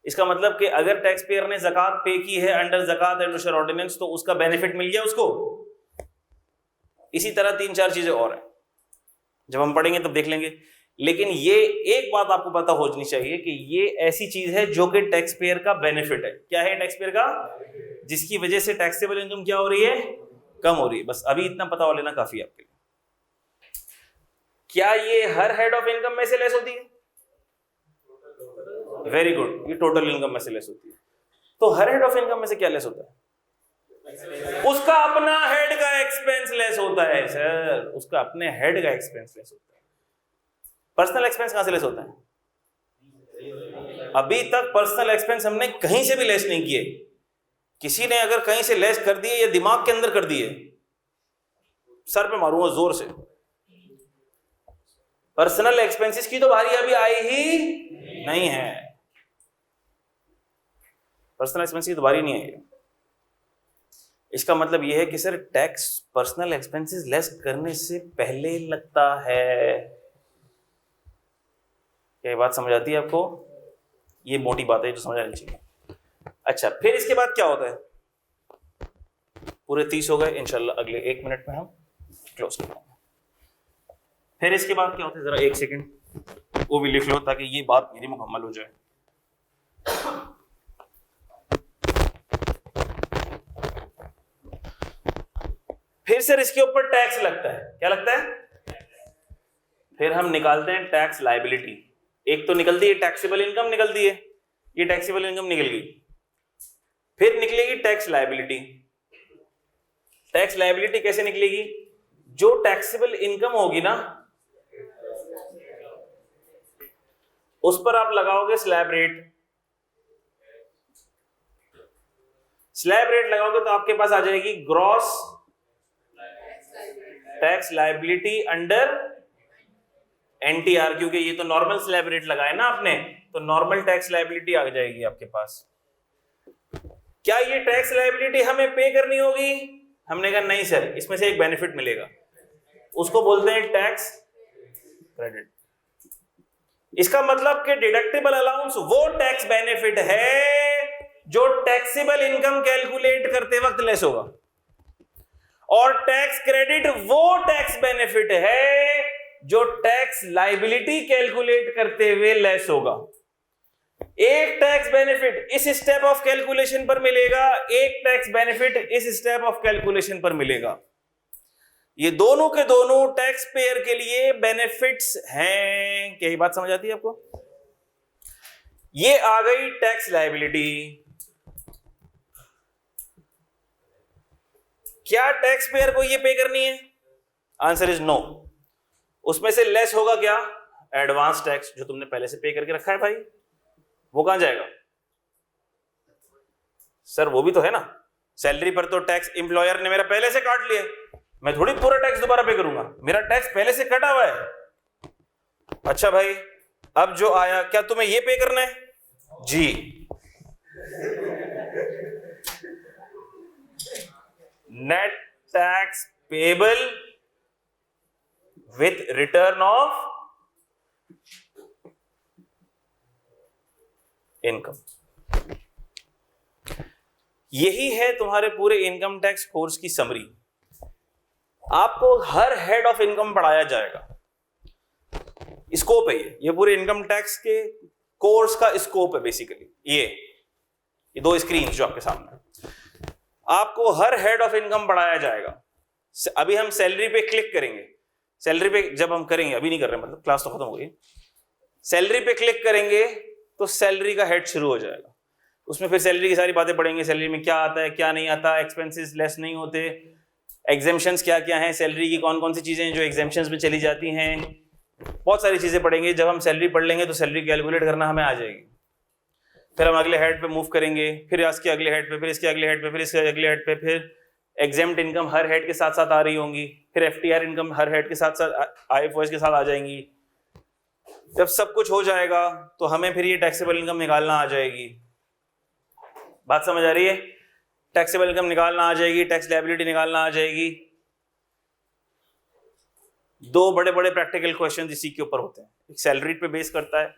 इसका मतलब कि अगर टैक्स पेयर ने ज़कात पे की है अंडर ज़कात एंड उशर ऑर्डिनेंस, तो उसका बेनिफिट मिल गया उसको। इसी तरह 3-4 चीजें और हैं, जब हम पढ़ेंगे तब देख लेंगे। लेकिन ये एक बात आपको पता होनी चाहिए कि ये ऐसी चीज है जो कि टैक्स पेयर का बेनिफिट है। क्या है टैक्स पेयर का? जिसकी वजह से टैक्सेबल इनकम क्या हो रही है? कम हो रही है। बस अभी इतना पता हो लेना काफी है आपके लिए। क्या ये हर हेड ऑफ इनकम में से लेस होती है? वेरी गुड, ये टोटल इनकम में से लेस होती है। तो हर हेड ऑफ इनकम में से क्या लेस होता है? उसका अपना हेड का एक्सपेंस लेस होता है सर, उसका अपने हेड का एक्सपेंस लेस होता है। पर्सनल एक्सपेंस कहां से लेस होता है? अभी तक पर्सनल एक्सपेंस हमने कहीं से भी लेस नहीं किए। किसी ने अगर कहीं से लेस कर दिए या दिमाग के अंदर कर दिए, सर पे मारूंगा जोर से। पर्सनल एक्सपेंसेस की तो बारी अभी आई ही नहीं है, पर्सनल एक्सपेंसेस की तो बारी नहीं आई। इसका मतलब यह है कि sir tax personal expenses less करने से पहले लगता है। क्या ये बात समझ आती है आपको? ये मोटी बात है जो समझ आनी चाहिए। अच्छा, फिर इसके बाद क्या होता है? पूरे 30 हो गए, इंशाल्लाह अगले 1 मिनट में हम क्लोज करेंगे। फिर इसके बाद क्या होता है, जरा 1 सेकंड वो भी लिख लो ताकि ये बात मेरी मुकम्मल हो जाए। फिर सर इसके ऊपर टैक्स लगता है। क्या लगता है? फिर हम निकालते हैं टैक्स लायबिलिटी। एक तो निकलती है टैक्सेबल इनकम, निकलती है, ये टैक्सेबल इनकम निकल गई। फिर निकलेगी टैक्स लायबिलिटी। टैक्स लायबिलिटी कैसे निकलेगी? जो टैक्सेबल इनकम होगी ना, उस पर आप लगाओगे स्लैब रेट। स्लैब रेट लगाओगे तो आपके पास आ जाएगी gross tax liability under NTR, क्योंकि ये तो नॉर्मल स्लैब रेट लगाए ना आपने, तो नॉर्मल टैक्स लायबिलिटी आ जाएगी आपके पास। क्या ये टैक्स लायबिलिटी हमें पे करनी होगी? हमने कहा नहीं सर, इसमें से एक बेनिफिट मिलेगा, उसको बोलते हैं टैक्स क्रेडिट। इसका मतलब कि डिडक्टिबल अलाउंस वो टैक्स बेनिफिट है जो टैक्सेबल इनकम कैलकुलेट करते वक्त लेस होगा, और टैक्स क्रेडिट वो टैक्स बेनिफिट है जो टैक्स लायबिलिटी कैलकुलेट करते हुए लेस होगा। एक टैक्स बेनिफिट इस स्टेप ऑफ कैलकुलेशन पर मिलेगा, एक टैक्स बेनिफिट इस स्टेप ऑफ कैलकुलेशन पर मिलेगा। ये दोनों के दोनों टैक्स पेयर के लिए बेनिफिट्स हैं। क्या ये बात समझ आती है आपको? ये आ गई टैक्स लायबिलिटी। क्या टैक्स पेयर को ये पे करनी है? Answer is no. उसमें से लेस होगा क्या? एडवांस टैक्स जो तुमने पहले से पे करके रखा है भाई, वो कहां जाएगा? सर वो भी तो है ना, सैलरी पर तो टैक्स एम्प्लॉयर ने मेरा पहले से काट लिया, मैं थोड़ी पूरा टैक्स दोबारा पे करूंगा, मेरा टैक्स पहले से कटा हुआ है। अच्छा भाई, अब जो आया क्या तुम्हें ये पे करना है? जी। Net tax payable with return of income. यही है तुम्हारे पूरे इनकम टैक्स कोर्स की समरी। आपको हर हेड ऑफ इनकम पढ़ाया जाएगा। स्कोप है ये पूरे इनकम टैक्स के कोर्स का स्कोप है बेसिकली। ये दो स्क्रीन जो आपके सामने है, आपको हर हेड ऑफ इनकम पढ़ाया जाएगा। अभी हम सैलरी पे क्लिक करेंगे। सैलरी पे जब हम करेंगे, अभी नहीं कर रहे, मतलब क्लास तो खत्म हो गई। सैलरी पे क्लिक करेंगे तो सैलरी का हेड शुरू हो जाएगा। उसमें फिर सैलरी की सारी बातें पढ़ेंगे। सैलरी में क्या आता है, क्या नहीं आता, एक्सपेंसेस लेस नहीं होते, एग्जेम्पशंस क्या क्या हैं, सैलरी की कौन कौन सी चीजें जो एग्जेम्पशंस में चली जाती हैं, बहुत सारी चीजें पढ़ेंगे। जब हम सैलरी पढ़ लेंगे तो सैलरी कैलकुलेट करना हमें आ जाएगी। फिर हम अगले हेड पे मूव करेंगे, फिर इसके अगले हेड पे, फिर इसके अगले हेड पे, फिर इसके अगले हेड पे, फिर एग्जेम्प्ट इनकम हर हेड के साथ साथ आ रही होंगी, फिर एफटीआर इनकम हर हेड के साथ साथ आईएफओएस के साथ आ जाएंगी। जब सब कुछ हो जाएगा तो हमें फिर ये टैक्सेबल इनकम निकालना आ जाएगी। बात समझ आ रही है? टैक्सेबल इनकम निकालना आ जाएगी, टैक्स लायबिलिटी निकालना आ जाएगी। दो बड़े बड़े प्रैक्टिकल क्वेश्चन इसी के ऊपर होते हैं। एक सैलरी पे बेस करता है,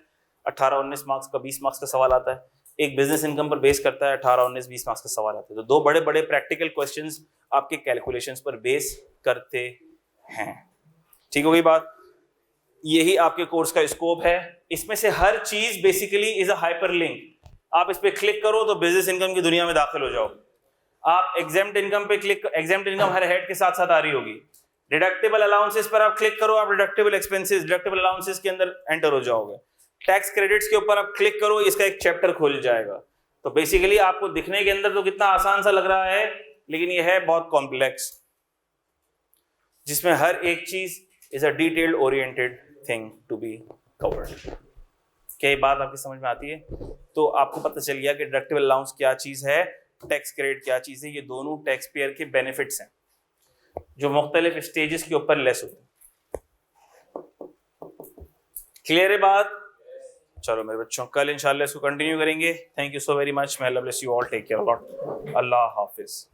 18-19 मार्क्स का, 20 मार्क्स का सवाल आता है। एक बिजनेस इनकम पर बेस करता है, 18-19-20 मार्क्स का सवाल आता है। तो दो बड़े बड़े प्रैक्टिकल क्वेश्चंस आपके कैलकुलेशंस पर बेस करते हैं। ठीक हो गई बात? यही आपके कोर्स का स्कोप है। इसमें से हर चीज बेसिकली इज अ हाइपरलिंक। आप इस पे क्लिक करो तो बिजनेस इनकम की दुनिया में दाखिल हो जाओ। आप एग्जेम्प्ट इनकम पे क्लिक, एग्जेम्प्ट इनकम हर हेड के साथ साथ आ रही होगी। डिडक्टेबल अलाउंसेस पर आप क्लिक करो, आप डिडक्टेबल एक्सपेंसेस, डिडक्टेबल अलाउंसेस के अंदर एंटर हो जाओगे। टैक्स क्रेडिट्स के ऊपर आप क्लिक करो, इसका एक चैप्टर खुल जाएगा। तो बेसिकली आपको दिखने के अंदर तो कितना आसान सा लग रहा है, लेकिन यह है बहुत कॉम्प्लेक्स, जिसमें हर एक चीज is a detailed oriented thing to be covered. क्या ये बात आपकी समझ में आती है? तो आपको पता चल गया कि डिडक्टेबल अलाउंस क्या चीज है, टैक्स क्रेडिट क्या चीज है। ये दोनों टैक्स पेयर के बेनिफिट्स हैं जो मुख्तलिफ स्टेजेस के ऊपर लेस होते हैं। क्लियर है बात? चलो मेरे बच्चों, कल इंशाल्लाह इसको कंटिन्यू करेंगे। Thank you so very much. may Allah bless you all. Take care a lot. Allah Hafiz.